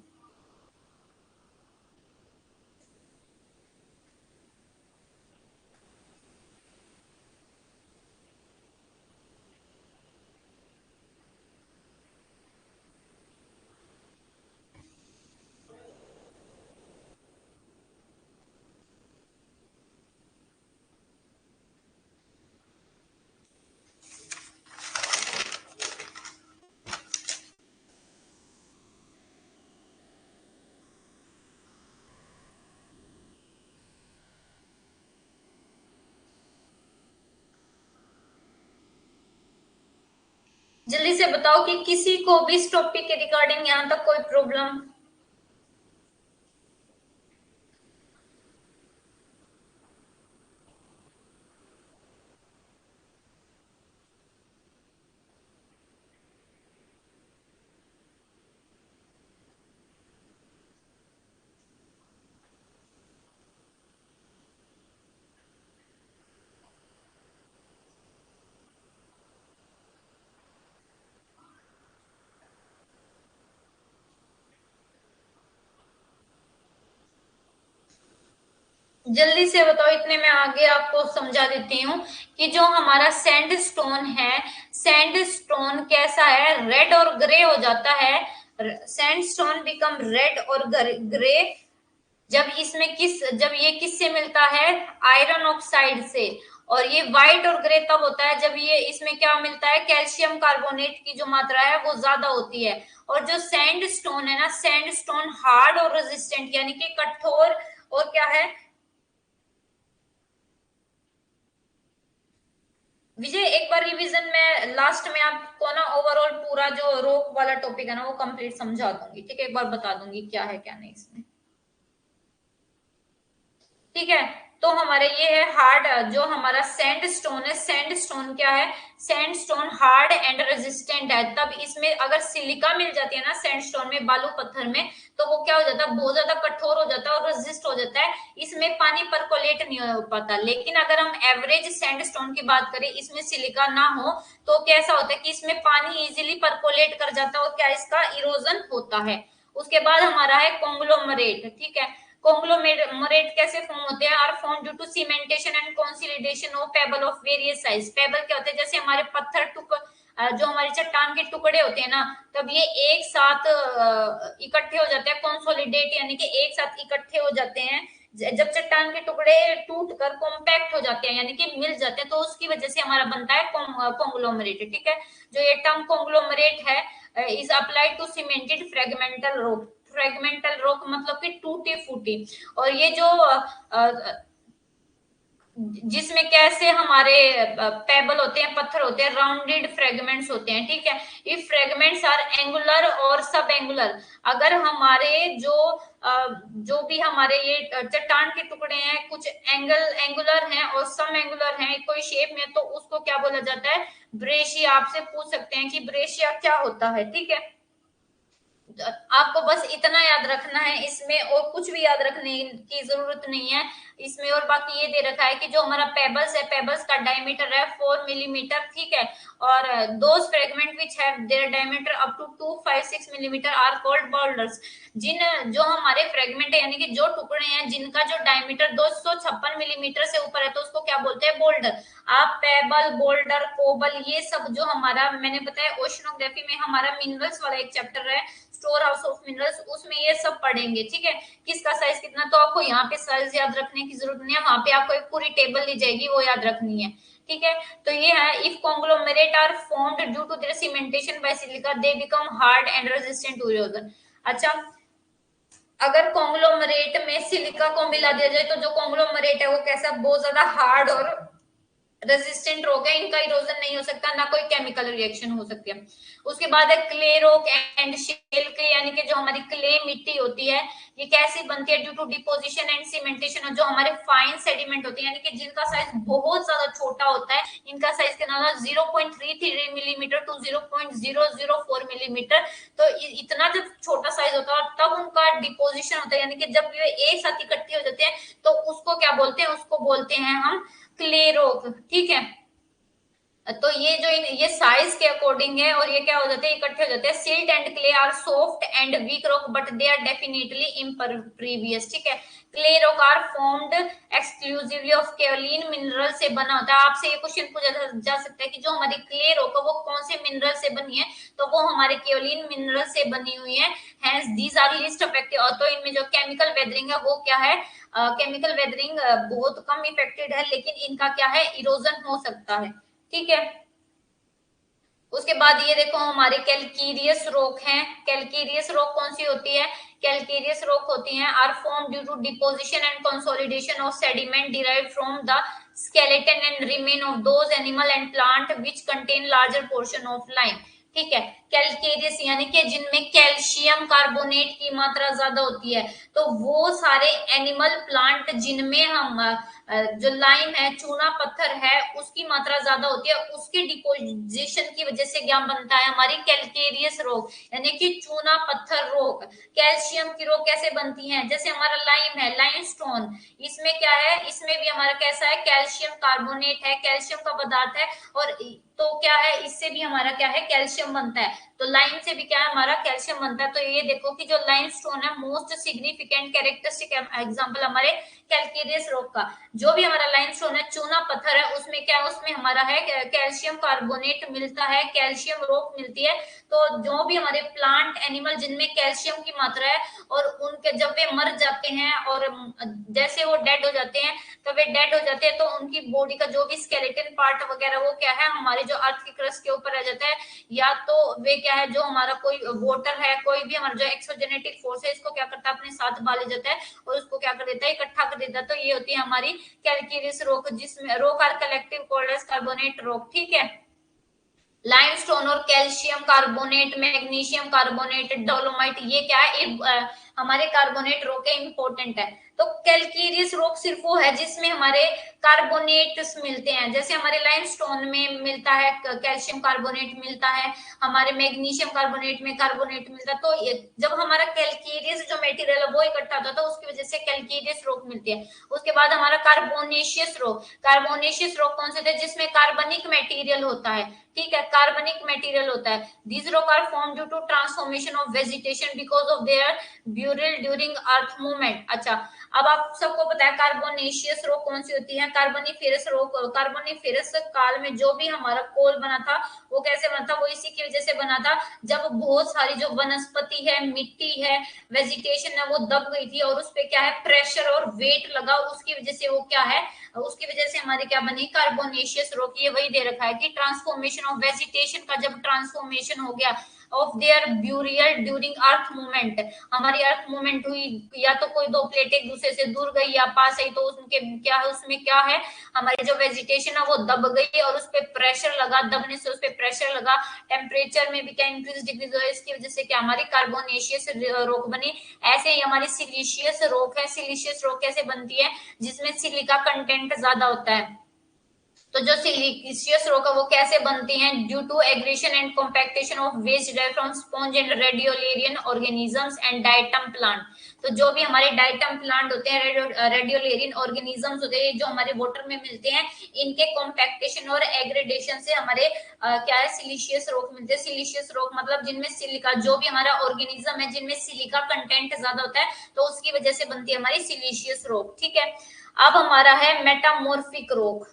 जल्दी से बताओ कि किसी को भी इस टॉपिक के रिगार्डिंग यहाँ तक कोई प्रॉब्लम। जल्दी से बताओ, इतने में आगे आपको समझा देती हूँ कि जो हमारा सैंड स्टोन है, सैंड स्टोन कैसा है, रेड और ग्रे हो जाता है। सैंड स्टोन बिकम रेड और ग्रे जब ये किससे मिलता है, आयरन ऑक्साइड से। और ये व्हाइट और ग्रे तब होता है जब ये इसमें क्या मिलता है, कैल्शियम कार्बोनेट की जो मात्रा है वो ज्यादा होती है। और जो सैंड स्टोन है ना, सैंड स्टोन हार्ड और रेजिस्टेंट यानी कि कठोर और क्या है। विजय एक बार रिवीजन में लास्ट में आपको ना ओवरऑल पूरा जो रोक वाला टॉपिक है ना वो कंप्लीट समझा दूंगी, ठीक है, एक बार बता दूंगी क्या है क्या नहीं इसमें, ठीक है। तो हमारे ये है हार्ड, जो हमारा सैंड स्टोन है, सैंड स्टोन क्या है, sand stone hard and resistant है। तब इसमें अगर सिलिका मिल जाती है ना सैंड स्टोन में, बालू पत्थर में, तो वो क्या हो जाता है, बहुत ज्यादा कठोर हो जाता है और रेजिस्ट हो जाता है, इसमें पानी परकोलेट नहीं हो पाता। लेकिन अगर हम एवरेज सैंड स्टोन की बात करें, इसमें सिलिका ना हो, तो कैसा होता है कि इसमें पानी इजिली परकोलेट कर जाता है और क्या इसका इरोजन होता है। उसके बाद हमारा है कोंग्लोमरेट, ठीक है। कोंग्लोमरेट कैसे फॉर्म होते हैं, are form due to cementation and consolidation of pebble of various size. Pebble क्या होते हैं, जैसे हमारे पत्थर जो हमारी चट्टान के टुकड़े होते हैं ना, तब ये एक साथ इकट्ठे हो जाते हैं, कंसोलिडेट यानी कि एक साथ इकट्ठे हो जाते हैं। जब चट्टान के टुकड़े टूट कर कॉम्पैक्ट हो जाते हैं यानी कि मिल जाते हैं, तो उसकी वजह से हमारा बनता है कोंग्लोमरेट, ठीक है। जो ये टर्म कोंग्लोमरेट है is applied to cemented fragmental rock. Fragmental rock मतलब कि टूटी फूटी। और ये जो जिसमें कैसे हमारे पेबल होते हैं, पत्थर होते हैं, राउंडेड फ्रेगमेंट्स होते हैं, ठीक है। इफ फ्रेगमेंट्स आर एंगुलर और सब एंगुलर, अगर हमारे जो भी हमारे ये चट्टान के टुकड़े हैं, कुछ एंगुलर हैं और सम एंगुलर हैं कोई शेप में, तो उसको क्या बोला जाता है, ब्रेशिया। आपसे पूछ सकते हैं कि ब्रेशिया क्या होता है, ठीक है। आपको बस इतना याद रखना है इसमें, और कुछ भी याद रखने की जरूरत नहीं है इसमें। और बाकी ये दे रखा है कि जो हमारा पेबल्स है, पेबल्स का डायमीटर है 4 मिलीमीटर, ठीक है। और those fragment which have their diameter up to 256 millimetre are called boulders. जो हमारे फ्रेगमेंट है यानी कि जो टुकड़े हैं जिनका जो डायमीटर 256 मिलीमीटर से ऊपर है, तो उसको क्या बोलते हैं, बोल्डर। आप पेबल, बोल्डर, कोबल, ये सब जो हमारा मैंने बताया ओशनोग्राफी में हमारा मिनरल्स वाला एक चैप्टर है, स्टोर हाउस ऑफ मिनरल्स, उसमें ये सब पढ़ेंगे, ठीक है। किसका साइज कितना, तो आपको यहाँ पे साइज याद रखने की जरूरत नहीं है, वहां पे आपको एक पूरी टेबल दी जाएगी वो याद रखनी है, ठीक है। तो ये है, if conglomerate are formed due to their cementation by silica they become hard and resistant to erosion. अच्छा, अगर कॉन्ग्लोमरेट में सिलिका को मिला दिया जाए तो जो कॉन्ग्लोमरेट है वो कैसा, बहुत ज्यादा हार्ड और रेजिस्टेंट रॉक है, इनका इरोजन नहीं हो सकता, ना कोई केमिकल रिएक्शन हो सकती है। उसके बाद है clay rock and shale clay, यानी कि जो हमारी क्ले मिट्टी होती है, ये कैसी बनती है, due to deposition and cementation. जो हमारे फाइन सेडिमेंट होते हैं यानी कि जिनका साइज बहुत ज्यादा छोटा होता है, इनका साइज कितना होता है 0.33 मिलीमीटर टू 0.004 मिलीमीटर। तो इतना जब छोटा साइज होता है तब उनका डिपोजिशन होता है, यानी कि जब ये एक साथ इकट्ठे हो जाते हैं तो उसको क्या बोलते हैं, उसको बोलते हैं हम क्ले रॉक, ठीक है। तो ये जो ये साइज के अकॉर्डिंग है, और ये क्या हो जाते हैं, इकट्ठे हो जाते हैं। Silt and clay are soft and weak rock but they are definitely impervious, ठीक है। Clay rock are formed exclusively of kaolin mineral से बना होता है। आपसे ये क्वेश्चन पूछा जा सकता है कि जो हमारी क्ले रॉक है वो कौन से मिनरल से बनी है, तो वो हमारे केवलिन मिनरल से बनी हुई है। Hence these are least affected. तो इनमें जो केमिकल वेदरिंग है वो क्या है, केमिकल वेदरिंग बहुत कम इफेक्टेड है, लेकिन इनका क्या है, इरोजन हो सकता है, ठीक है। उसके बाद ये देखो हमारे कैलकीरियस रॉक हैं। कैलकीरियस रॉक कौन सी होती है, कैलकीरियस रॉक होती हैं are form due to deposition and consolidation of sediment derived from the skeleton and remain of those animal and plant which contain larger portion of lime। ठीक है। कैलकेरियस यानी कि जिनमें कैल्शियम कार्बोनेट की मात्रा ज्यादा होती है, तो वो सारे एनिमल प्लांट जिनमें हम जो लाइम है, चूना पत्थर है, उसकी मात्रा ज्यादा होती है, उसके डिपोजिशन की वजह से क्या बनता है हमारी कैलकेरियस रोग यानी कि चूना पत्थर रोग। कैल्शियम की रोग कैसे बनती है, जैसे हमारा लाइम है, लाइमस्टोन, इसमें क्या है, इसमें भी हमारा कैसा है, कैल्शियम कार्बोनेट है, कैल्शियम का पदार्थ है, और तो क्या है, इससे भी हमारा क्या है, कैल्शियम बनता है। तो लाइम से भी क्या है, हमारा कैल्शियम बनता है। तो ये देखो कि जो लाइमस्टोन है, मोस्ट सिग्निफिकेंट कैरेक्टरिस्टिक एग्जांपल हमारे कैलकेरियस रॉक का। जो भी हमारा लाइमस्टोन है, चूना पत्थर है, उसमें क्या, उसमें हमारा है कैल्शियम कार्बोनेट मिलता है, कैल्शियम रॉक मिलती है। तो जो भी हमारे प्लांट एनिमल जिनमें कैल्शियम की मात्रा है, और उनके जब वे मर जाते हैं और जैसे वो डेड हो जाते हैं, तो वे डेड हो जाते हैं, तो उनकी बॉडी का जो भी स्केलेटन पार्ट वगैरह वो क्या है, हमारे जो अर्थ की क्रस्ट के ऊपर रह जाता है, या तो वे क्या है, जो हमारा कोई वोटर है, कोई भी हमारा जो एक्सोजेनेटिक फोर्स है, इसको क्या करता है, अपने साथ बा ले जाता है, और उसको क्या कर देता है, इकट्ठा कर देता है। तो ये होती है हमारी कैलकेरियस रॉक, जिसमें rock are collective called as carbonate rock. ठीक है। लाइमस्टोन और calcium carbonate, magnesium carbonate, dolomite, ये क्या है, हमारे कार्बोनेट रॉक है, इंपॉर्टेंट है। तो कैलकेरियस रॉक सिर्फ वो है जिसमें हमारे कार्बोनेट्स मिलते हैं, जैसे हमारे लाइमस्टोन में मिलता है कैल्शियम कार्बोनेट मिलता है, हमारे मैग्नीशियम कार्बोनेट में कार्बोनेट मिलता है। तो जब हमारा कैलकेरियस जो मटेरियल है वो इकट्ठा होता है, तो उसकी वजह से कैलकेरियस रॉक मिलती है। उसके बाद हमारा कार्बोनेशियस रॉक, कार्बोनेशियस रॉक कौन से थे, जिसमें कार्बनिक मटेरियल होता है। ठीक है, कार्बनिक मटेरियल होता है। These rock are form due to transformation of vegetation because of their burial during earth movement. अच्छा, अब आप सबको पता है कार्बोनेशियस रॉक कौन सी होती है, कार्बोनिफेरस रॉक। कार्बोनिफेरस काल में जो भी हमारा कोल बना था, वो कैसे बना था, वो इसी की वजह से बना था, जब बहुत सारी जो वनस्पति है, मिट्टी है, वेजिटेशन है, वो दब गई थी, और उस पे क्या है, प्रेशर और वेट लगा, उसकी वजह से वो क्या है, उसकी वजह से हमारे क्या बनी, कार्बोनेशियस रॉक। ये वही दे रखा है कि ट्रांसफॉर्मेशन ऑफ वेजिटेशन का जब ट्रांसफॉर्मेशन हो गया of their burial during earth movement, हमारी अर्थ मूवमेंट हुई, या तो कोई दो प्लेट एक दूसरे से दूर गई या पास आई, तो उसके क्या है, उसमें क्या है, हमारी जो वेजिटेशन है वो दब गई, और उस पर प्रेशर लगा, दबने से उस पर प्रेशर लगा, टेम्परेचर में भी क्या इंक्रीज डिक्रीज हुआ, इसकी वजह से क्या हमारी कार्बोनेशियस रॉक बनी। ऐसे ही हमारी सिलिशियस रॉक है। सिलिशियस रॉक कैसे बनती है, जिसमें सिलिका कंटेंट ज्यादा होता है। तो जो सिलिशियस रॉक है वो कैसे बनती हैं, due to aggradation and compaction of waste from sponge and radiolarian organisms and diatom plant. तो जो भी हमारे डाइटम प्लांट होते हैं, रेडियोलेरियन ऑर्गेनिजम्स होते हैं, जो हमारे वाटर में मिलते हैं, इनके कॉम्पैक्टेशन और एग्रेडेशन से हमारे क्या है, सिलिशियस रॉक मिलते हैं। सिलिशियस रॉक मतलब जिनमें सिलिका, जो भी हमारा ऑर्गेनिज्म है जिनमें सिलिका कंटेंट ज्यादा होता है, तो उसकी वजह से बनती है हमारी सिलिशियस रॉक। ठीक है। अब हमारा है मेटामॉर्फिक रॉक।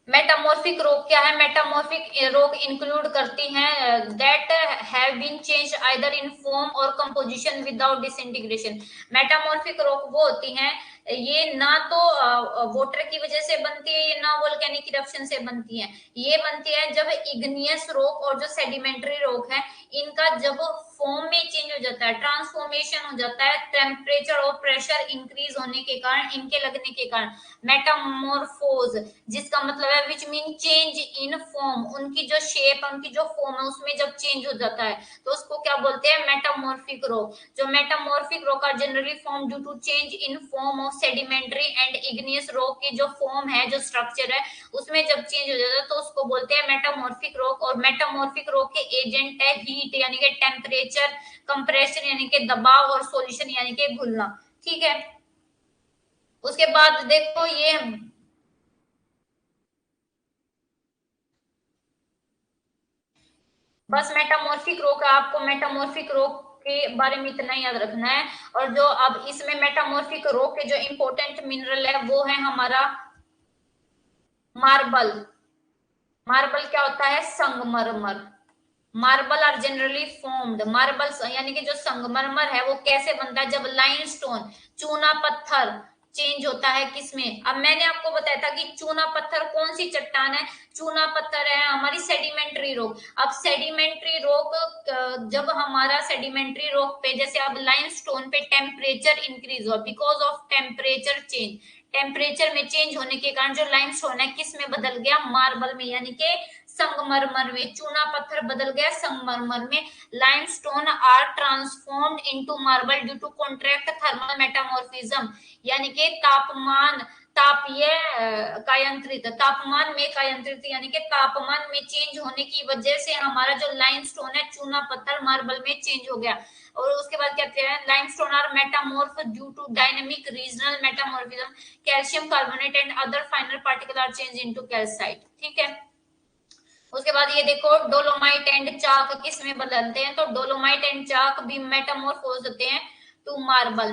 मेटामॉर्फिक रोग क्या है, मेटामॉर्फिक रोग इंक्लूड करती हैं that have been change either in form और composition without disintegration. Metamorphic rock वो होती हैं, ये ना तो वाटर की वजह से बनती है, ये ना वोल्केनिक इरप्शन से बनती है। ये बनती है जब इग्नियस रोक और जो सेडिमेंट्री रोक है, इनका जब फॉर्म में चेंज हो जाता है, ट्रांसफॉर्मेशन हो जाता है, टेम्परेचर और प्रेशर इंक्रीज होने के कारण, इनके लगने के कारण, मेटामॉर्फोज, जिसका मतलब है which mean change in form, उनकी जो शेप, उनकी जो फॉर्म है उसमें जब चेंज हो जाता है, तो उसको क्या बोलते हैं, मेटामॉर्फिक रोक। जो metamorphic rock are generally form due to change in form of sedimentary and igneous rock की जो फॉर्म है, जो स्ट्रक्चर है, उसमें जब चेंज हो जाता है, तो उसको बोलते हैं मेटामॉर्फिक रोक। और मेटामॉर्फिक रोक के एजेंट है हीट यानी कि टेम्परेचर, कंप्रेशन यानी कि दबाव, और सोल्यूशन यानी कि घुलना। ठीक है। उसके बाद देखो ये बस मेटामॉर्फिक रोग है, आपको मेटामॉर्फिक रोग के बारे में इतना याद रखना है। और जो अब इसमें मेटामॉर्फिक रोग के जो इंपॉर्टेंट मिनरल है वो है हमारा मार्बल। मार्बल क्या होता है, संगमरमर। Marble are generally formed, marble यानी कि जो संगमरमर है वो कैसे बनता है, जब लाइमस्टोन, चूना पत्थर चेंज होता है किसमें। अब मैंने आपको बताया था कि चूना पत्थर कौन सी चट्टान है, चूना पत्थर है हमारी सेडिमेंट्री रॉक। अब सेडिमेंट्री रॉक, जब हमारा सेडिमेंट्री रॉक पे, जैसे अब लाइमस्टोन पे टेम्परेचर इंक्रीज हुआ because of temperature change, temperature में चेंज होने के कारण जो लाइमस्टोन है किस में बदल गया, मार्बल में, यानी कि संगमरमर में, चूना पत्थर बदल गया संगमरमर में। Limestone are transformed into marble due to contract thermal metamorphism, यानी कि तापमान में कायांतरित यानी कि तापमान में चेंज होने की वजह से हमारा जो लाइमस्टोन है, चूना पत्थर मार्बल में चेंज हो गया। और उसके बाद कहते हैं limestone are metamorph due to dynamic regional metamorphism, calcium carbonate and other final particle are change into calcite. ठीक है, उसके बाद ये देखो डोलोमाइट एंड चाक किस में बदलते हैं, तो डोलोमाइट एंड चाक भी मेटामॉर्फ हो सकते हैं टू मार्बल।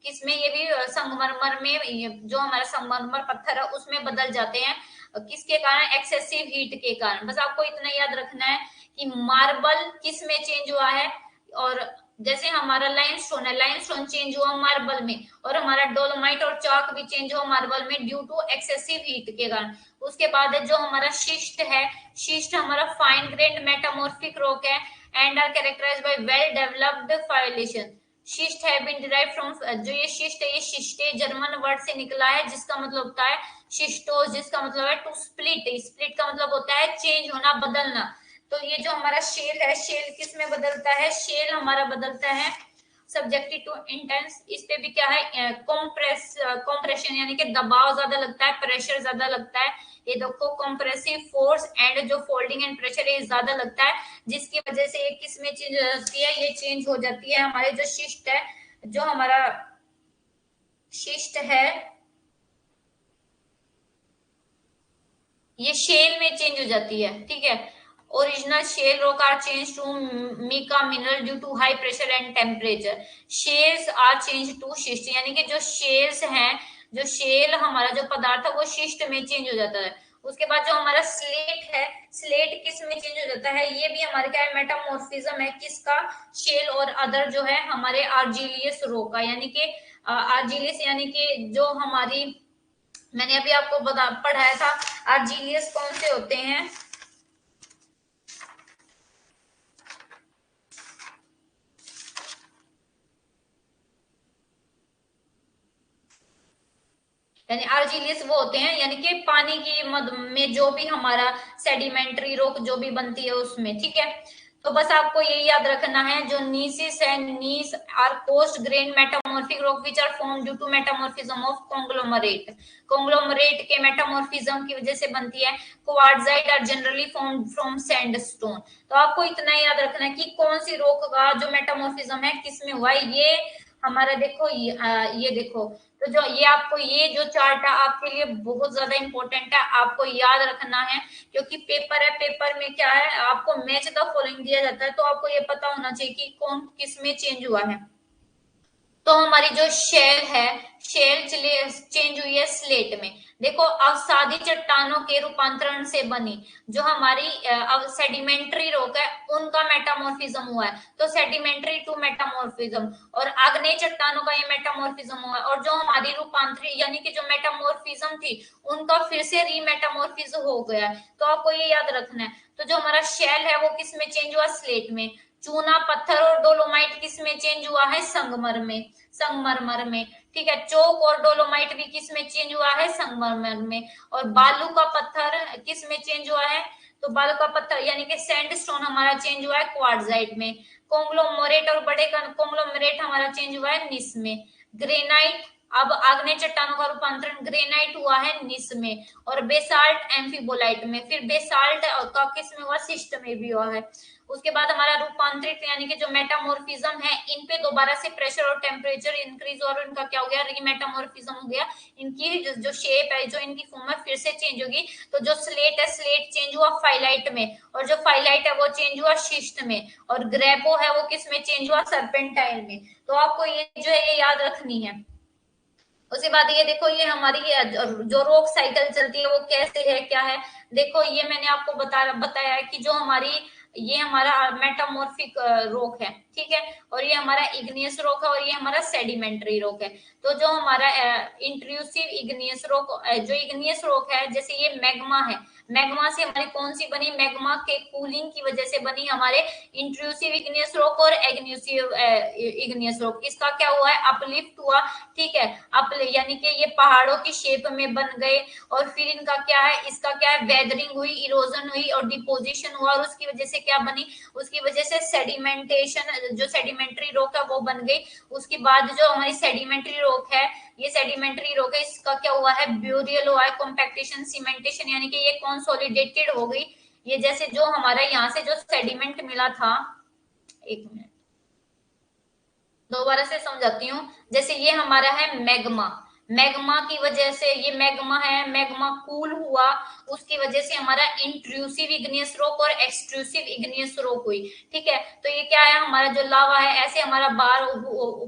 किसमें, ये भी संगमरमर में, जो हमारा संगमरमर पत्थर है उसमें बदल जाते हैं। किसके कारण? एक्सेसिव हीट के कारण। बस आपको इतना याद रखना है कि मार्बल किस में चेंज हुआ है, और जैसे हमारा लाइमस्टोन है, लाइमस्टोन चेंज हुआ मार्बल में, और हमारा डोलोमाइट और चाक भी चेंज हुआ मार्बल में ड्यू टू एक्सेसिव हीट के कारण। उसके बाद जो हमारा शिस्ट है, शिस्ट हमारा फाइन ग्रेन्ड मेटामॉर्फिक रॉक है and are characterised by well developed foliation. Schist है बीन डिराइव्ड फ्रॉम, जो ये शिस्ट है, ये शिस्टे जर्मन वर्ड से निकला है जिसका मतलब होता है शिस्टोस, जिसका मतलब है टू स्प्लिट। स्प्लिट का मतलब होता है चेंज होना, बदलना। तो ये जो हमारा शेल है, शेल किस में बदलता है? शेल हमारा बदलता है सब्जेक्टेड टू इंटेंस। इस पे भी क्या है? कॉम्प्रेशन यानी कि दबाव ज्यादा लगता है, प्रेशर ज्यादा लगता है। ये देखो कंप्रेसिव फोर्स एंड जो फोल्डिंग एंड प्रेशर है ज्यादा लगता है, जिसकी वजह से ये किस में चेंज हो जाती है? ये चेंज हो जाती है हमारे जो शिस्ट है, जो हमारा शिस्ट है ये शेल में चेंज हो जाती है। ठीक है, original shale rock are change to mica mineral due to high pressure and temperature. Shales are change to schist, यानी कि जो शेल्स हैं, जो शेल हमारा जो पदार्थ है वो शिस्ट में चेंज हो जाता है। उसके बाद जो हमारा स्लेट है, स्लेट किस में चेंज हो जाता है? ये भी हमारे क्या है? मेटामॉर्फिज्म है किसका? शेल और अदर जो है हमारे आर्जिलियस रॉक का, यानी कि आर्जिलियस यानी कि जो हमारी, मैंने अभी आपको पढ़ाया था आर्जिलियस कौन से होते हैं। यानी आर्जिलियस वो होते हैं यानी कि पानी की मद में जो भी हमारा सेडिमेंट्री रॉक जो भी बनती है उसमें। ठीक है, तो बस आपको ये याद रखना है, जो नीसिस है, नीस आर कोस्ट grain metamorphic rock which are form due to metamorphism of conglomerate. Conglomerate के मेटामॉर्फिज्म की वजह से बनती है। Quartzite are generally form from sandstone. तो आपको इतना याद रखना है कि कौन सी रॉक का जो मेटामॉर्फिज्म है किसमें हुआ है। ये हमारा देखो, ये देखो, तो जो ये आपको ये जो चार्ट है आपके लिए बहुत ज्यादा इंपॉर्टेंट है, आपको याद रखना है, क्योंकि पेपर है, पेपर में क्या है आपको मैच द फॉलोइंग दिया जाता है, तो आपको ये पता होना चाहिए कि कौन किस में चेंज हुआ है। तो हमारी जो शेल है, शेल चेंज हुई है स्लेट में। देखो अवसादी चट्टानों के रूपांतरण से बनी जो हमारी सेडिमेंट्री रॉक है उनका मेटामॉर्फिज्म हुआ है, तो सेडिमेंट्री टू मेटामॉर्फिज्म। और आग्नेय चट्टानों का ये मेटामॉर्फिज्म हुआ है, और जो हमारी रूपांतरी यानी कि जो मेटामॉर्फिज्म थी उनका फिर से रीमेटामॉर्फिज्म हो गया है। तो आपको ये याद रखना है। तो जो हमारा शेल है वो किस में चेंज हुआ? स्लेट में। चूना पत्थर और डोलोमाइट किस में चेंज हुआ है? संगमरमर में। ठीक है, चोक और डोलोमाइट भी किस में चेंज हुआ है? संगमरमर में। और बालू का पत्थर किस में चेंज हुआ है? तो बालू का पत्थर यानी कि सैंडस्टोन हमारा चेंज हुआ है क्वार्ट्जाइट में। कॉन्ग्लोमरेट और बड़े कॉन्ग्लोमरेट हमारा चेंज हुआ है निस में। ग्रेनाइट, अब आग्नेय चट्टानों का रूपांतरण ग्रेनाइट हुआ है निस में। और बेसाल्ट एम्फीबोलाइट में। फिर बेसाल्ट का किस में हुआ? सिस्ट में भी हुआ है। उसके बाद हमारा रूपांतरित यानी कि जो मेटामॉर्फिज्म है, इन पे दोबारा से प्रेशर और टेम्परेचर इंक्रीज और इनका क्या हो गया? रीमेटामॉर्फिज्म हो गया। इनकी जो शेप है, जो इनकी फॉर्म है फिर से चेंज होगी। तो जो स्लेट है, स्लेट चेंज हुआ फाइलाइट में, और जो फाइलाइट है वो चेंज हुआ शिस्ट में, और ग्रेबो है वो किस में चेंज हुआ? सर्पेंटाइल में। तो आपको ये जो है ये याद रखनी है। उसके बाद ये देखो, ये हमारी जो रॉक साइकिल चलती है वो कैसे है, क्या है। देखो ये मैंने आपको बताया है कि जो हमारी ये हमारा मेटामॉर्फिक रॉक है। ठीक है। और ये हमारा इग्नियस रॉक है और ये हमारा सेडिमेंट्री रॉक है। तो जो हमारा इंट्रूसिव इग्नियस रॉक, जो इग्नियस रॉक है, जैसे ये मैग्मा है, मैग्मा से हमारी कौन सी बनी, मैग्मा के कूलिंग की वजह से बनी हमारे इंट्रूसिव इग्नियस रॉक और एग्न्यूसिव इग्नियस रॉक। इसका क्या हुआ है, अपलिफ्ट हुआ, ठीक है, अप यानी कि ये पहाड़ों की शेप में बन गए और फिर इनका क्या है, इसका क्या है, वेदरिंग हुई, इरोजन हुई और डिपोजिशन हुआ और उसकी वजह से क्या बनी, उसकी वजह से सेडिमेंटेशन, जो सेडिमेंट्री रॉक है वो बन गई। उसके बाद जो हमारी सेडिमेंट्री रॉक है, ये सेडिमेंट्री रॉक है, इसका क्या हुआ है, ब्यूरियल हुआ है, कॉम्पैक्टेशन, सीमेंटेशन, यानी कि ये कंसोलिडेटेड हो गई। ये जैसे जो हमारा यहाँ से जो सेडिमेंट मिला था, एक मिनट दोबारा से समझाती हूँ। जैसे ये हमारा है मैग्मा, मैग्मा की वजह से, ये मैग्मा है, मैग्मा कूल हुआ, उसकी वजह से हमारा इंट्रूसिव इग्नियस रॉक और एक्सट्रूसिव इग्नियस रॉक हुई, ठीक है। तो ये क्या है, हमारा जो लावा है ऐसे हमारा बाहर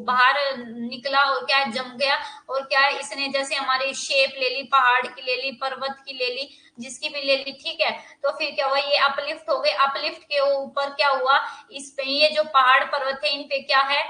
बाहर निकला और क्या है, जम गया और क्या है, इसने जैसे हमारी शेप ले ली, पहाड़ की ले ली, पर्वत की ले ली, जिसकी भी ले ली, ठीक है। तो फिर क्या हुआ, ये अपलिफ्ट हो गए, अपलिफ्ट के ऊपर क्या हुआ, इस पे ये जो पहाड़ पर्वत है इन पे क्या है,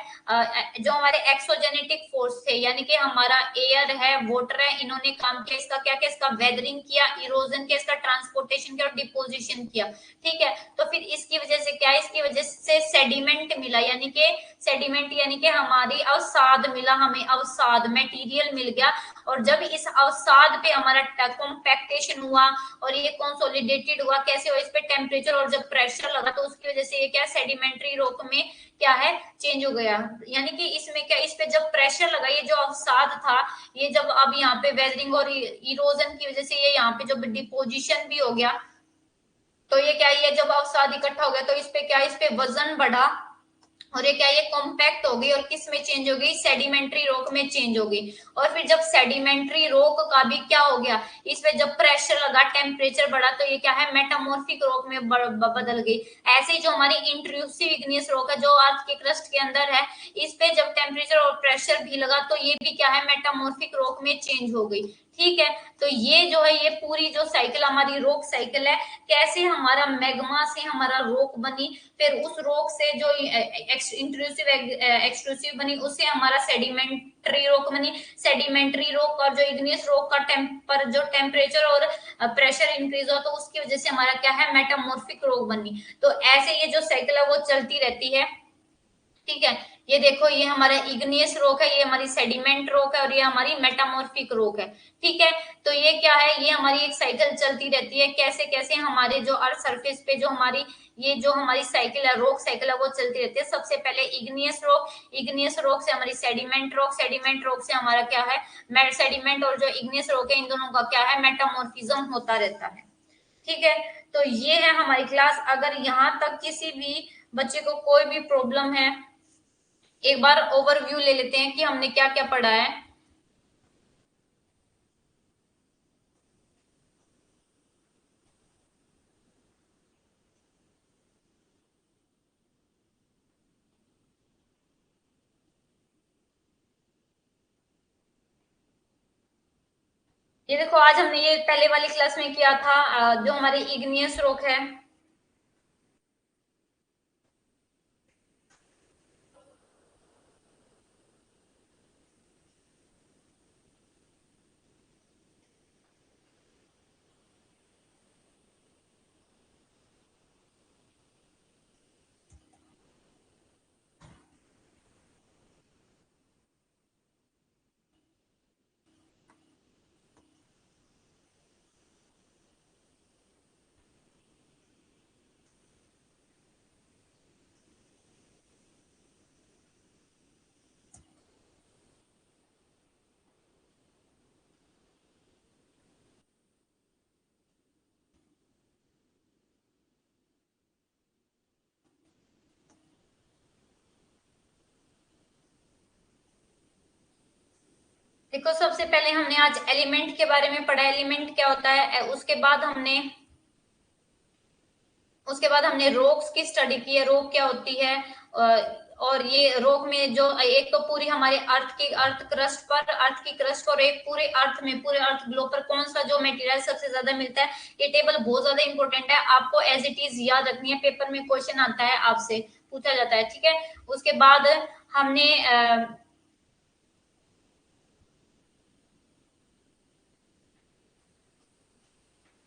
जो हमारे एक्सोजेनेटिक फोर्स थे, यानी कि हमारा एयर है, वाटर है, इन्होंने काम किया, इसका क्या किया, इसका वेदरिंग किया, इरोजन किया, इसका ट्रांसपोर्टेशन किया और डिपोजिशन किया, ठीक है। तो फिर इसकी वजह से क्या, इसकी वजह से सेडिमेंट मिला, यानी कि सेडिमेंट यानी कि हमारी अवसाद मिला, हमें अवसाद मटेरियल मिल गया। और जब इस अवसाद पे हमारा कॉम्पैक्टेशन हुआ और ये कंसोलिडेटेड हुआ, कैसे हुआ, इस पे टेम्परेचर और जब प्रेशर लगा तो उसकी वजह से ये क्या, सेडिमेंट्री रॉक में क्या है, चेंज हो गया। यानी कि इसमें क्या, इस पे जब प्रेशर लगा, ये जो अवसाद था, ये जब अब यहाँ पे वेदरिंग और इरोजन की वजह से ये यहाँ पे जब डिपोजिशन भी हो गया, तो ये क्या, ये जब अवसाद इकट्ठा हो गया तो इस पे क्या, इस पे वजन बढ़ा और ये क्या, ये कॉम्पैक्ट हो गई और किस में चेंज हो गई, सेडिमेंट्री रॉक में चेंज हो गई। और फिर जब सेडिमेंट्री रॉक का भी क्या हो गया, इस पे जब प्रेशर लगा, टेम्परेचर बढ़ा, तो ये क्या है, मेटामॉर्फिक रॉक में बदल गई। ऐसे ही जो हमारी इंट्रूसिव इग्नियस रॉक है, जो अर्थ के क्रस्ट के अंदर है, इस पे जब टेम्परेचर और प्रेशर भी लगा तो ये भी क्या है, मेटामॉर्फिक रॉक में चेंज हो गई, ठीक है। तो ये जो है, ये पूरी जो साइकिल हमारी रॉक साइकिल है, कैसे हमारा मैग्मा से हमारा रॉक बनी, फिर उस रॉक से जो इंट्रूसिव एक्सट्रूसिव बनी, उससे हमारा सेडिमेंट्री रॉक बनी, सेडिमेंट्री रॉक और जो इग्नियस रॉक का जो टेम्परेचर और प्रेशर इंक्रीज हो तो उसकी वजह से हमारा क्या है, मेटामॉर्फिक रॉक बनी। तो ऐसे ये जो साइकिल है वो चलती रहती है, ठीक है। ये देखो, ये हमारा इग्नियस रॉक है, ये हमारी सेडिमेंट रॉक है और ये हमारी मेटामॉर्फिक रॉक है, ठीक है। तो ये क्या है, ये हमारी एक साइकिल चलती रहती है, कैसे कैसे हमारे जो अर्थ सरफेस पे जो हमारी ये जो हमारी साइकिल है, रॉक साइकिल है, वो चलती रहती है। सबसे पहले इग्नियस रॉक, इग्नियस रॉक से हमारी सेडिमेंट रॉक, सेडिमेंट रॉक से हमारा क्या है, सेडिमेंट और जो इग्नियस रॉक है, इन दोनों का क्या है, मेटामॉर्फिज्म होता रहता है, ठीक है। तो ये है हमारी क्लास। अगर यहाँ तक किसी भी बच्चे को कोई भी प्रॉब्लम है, एक बार ओवरव्यू ले लेते हैं कि हमने क्या क्या पढ़ा है। ये देखो, आज हमने ये पहले वाली क्लास में किया था, जो हमारी इग्नियस रॉक है। देखो, सबसे पहले हमने आज एलिमेंट के बारे में पढ़ा, एलिमेंट क्या होता है। उसके बाद हमने रॉक्स की स्टडी की है, रॉक क्या होती है। और ये रॉक में जो एक तो पूरी हमारे अर्थ की क्रस्ट और एक पूरे अर्थ में, पूरे अर्थ ग्लोब पर कौन सा जो मटेरियल सबसे ज्यादा मिलता है। ये टेबल बहुत ज्यादा इंपॉर्टेंट है, आपको एज इट इज याद रखनी है, पेपर में क्वेश्चन आता है आपसे, पूछा जाता है, ठीक है। उसके बाद हमने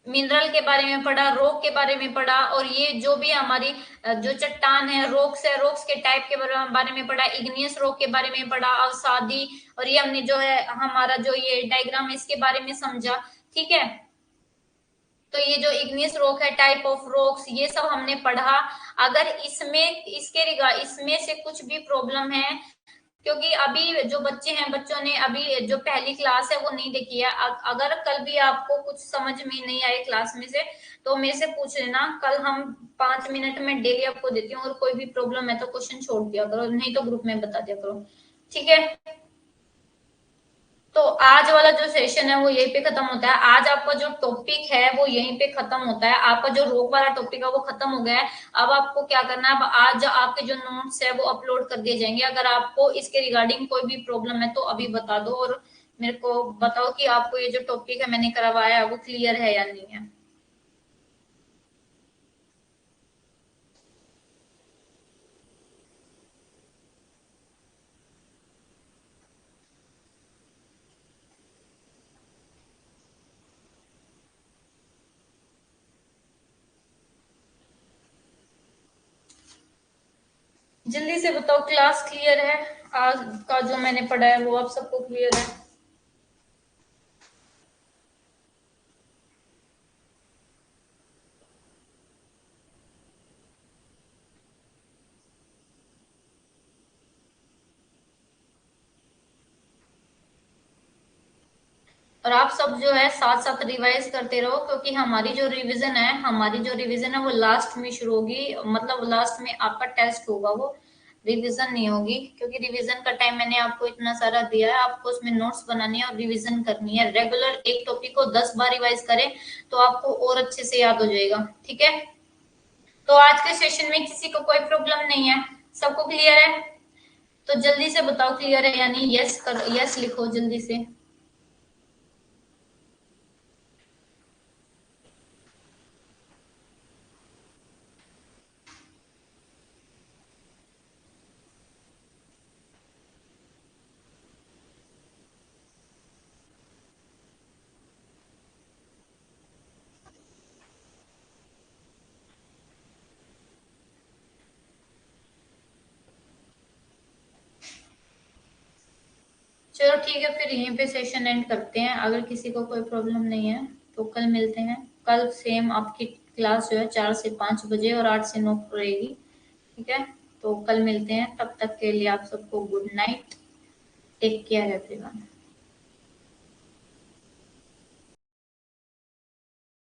मिनरल के बारे में पढ़ा, रॉक के बारे में पढ़ा, और ये जो भी हमारी जो चट्टान है, रॉक्स है, रॉक्स के टाइप के बारे में पढ़ा, इग्नियस रॉक के बारे में पढ़ा, अवसादी, और ये हमने जो है हमारा जो ये डायग्राम है इसके बारे में समझा, ठीक है। तो ये जो इग्नियस रॉक है, टाइप ऑफ रॉक्स, ये सब हमने पढ़ा। अगर इसमें से कुछ भी प्रॉब्लम है, क्योंकि अभी जो बच्चे हैं, बच्चों ने अभी जो पहली क्लास है वो नहीं देखी है, अगर कल भी आपको कुछ समझ में नहीं आए क्लास में से, तो मेरे से पूछ लेना, कल हम 5 मिनट में डेली आपको देती हूँ, और कोई भी प्रॉब्लम है तो क्वेश्चन छोड़ दिया करो, नहीं तो ग्रुप में बता दिया करो, ठीक है। तो आज वाला जो सेशन है वो यहीं पे खत्म होता है। आज आपका जो टॉपिक है वो यहीं पे खत्म होता है। आपका जो रोग वाला टॉपिक है वो खत्म हो गया है। अब आपको क्या करना है, अब आज आपके जो नोट्स है वो अपलोड कर दिए जाएंगे। अगर आपको इसके रिगार्डिंग कोई भी प्रॉब्लम है तो अभी बता दो, और मेरे को बताओ कि आपको ये जो टॉपिक है मैंने करवाया है वो क्लियर है या नहीं है। जल्दी से बताओ, क्लास क्लियर है? आज का जो मैंने पढ़ा है वो आप सबको क्लियर है? और आप सब जो है साथ साथ रिवाइज करते रहो, क्योंकि हमारी जो रिवीजन है वो लास्ट में शुरू होगी, मतलब लास्ट में आपका टेस्ट होगा, वो रिवीजन नहीं होगी, क्योंकि रिवीजन का टाइम मैंने आपको इतना सारा दिया है। आपको उसमें नोट्स बनानी है और रिवीजन करनी है। रेगुलर एक टॉपिक को 10 बार रिवाइज करें तो आपको और अच्छे से याद हो जाएगा, ठीक है। तो आज के सेशन में किसी को कोई प्रॉब्लम नहीं है? सबको क्लियर है? तो जल्दी से बताओ क्लियर है, यानी यस कर, यस लिखो जल्दी से। चलो ठीक है, फिर यहीं पे सेशन एंड करते हैं। अगर किसी को कोई प्रॉब्लम नहीं है तो कल मिलते हैं। कल सेम आपकी क्लास जो है 4 से 5 बजे और 8 से 9 रहेगी, ठीक है। तो कल मिलते हैं, तब तक के लिए आप सबको good night, take care everyone.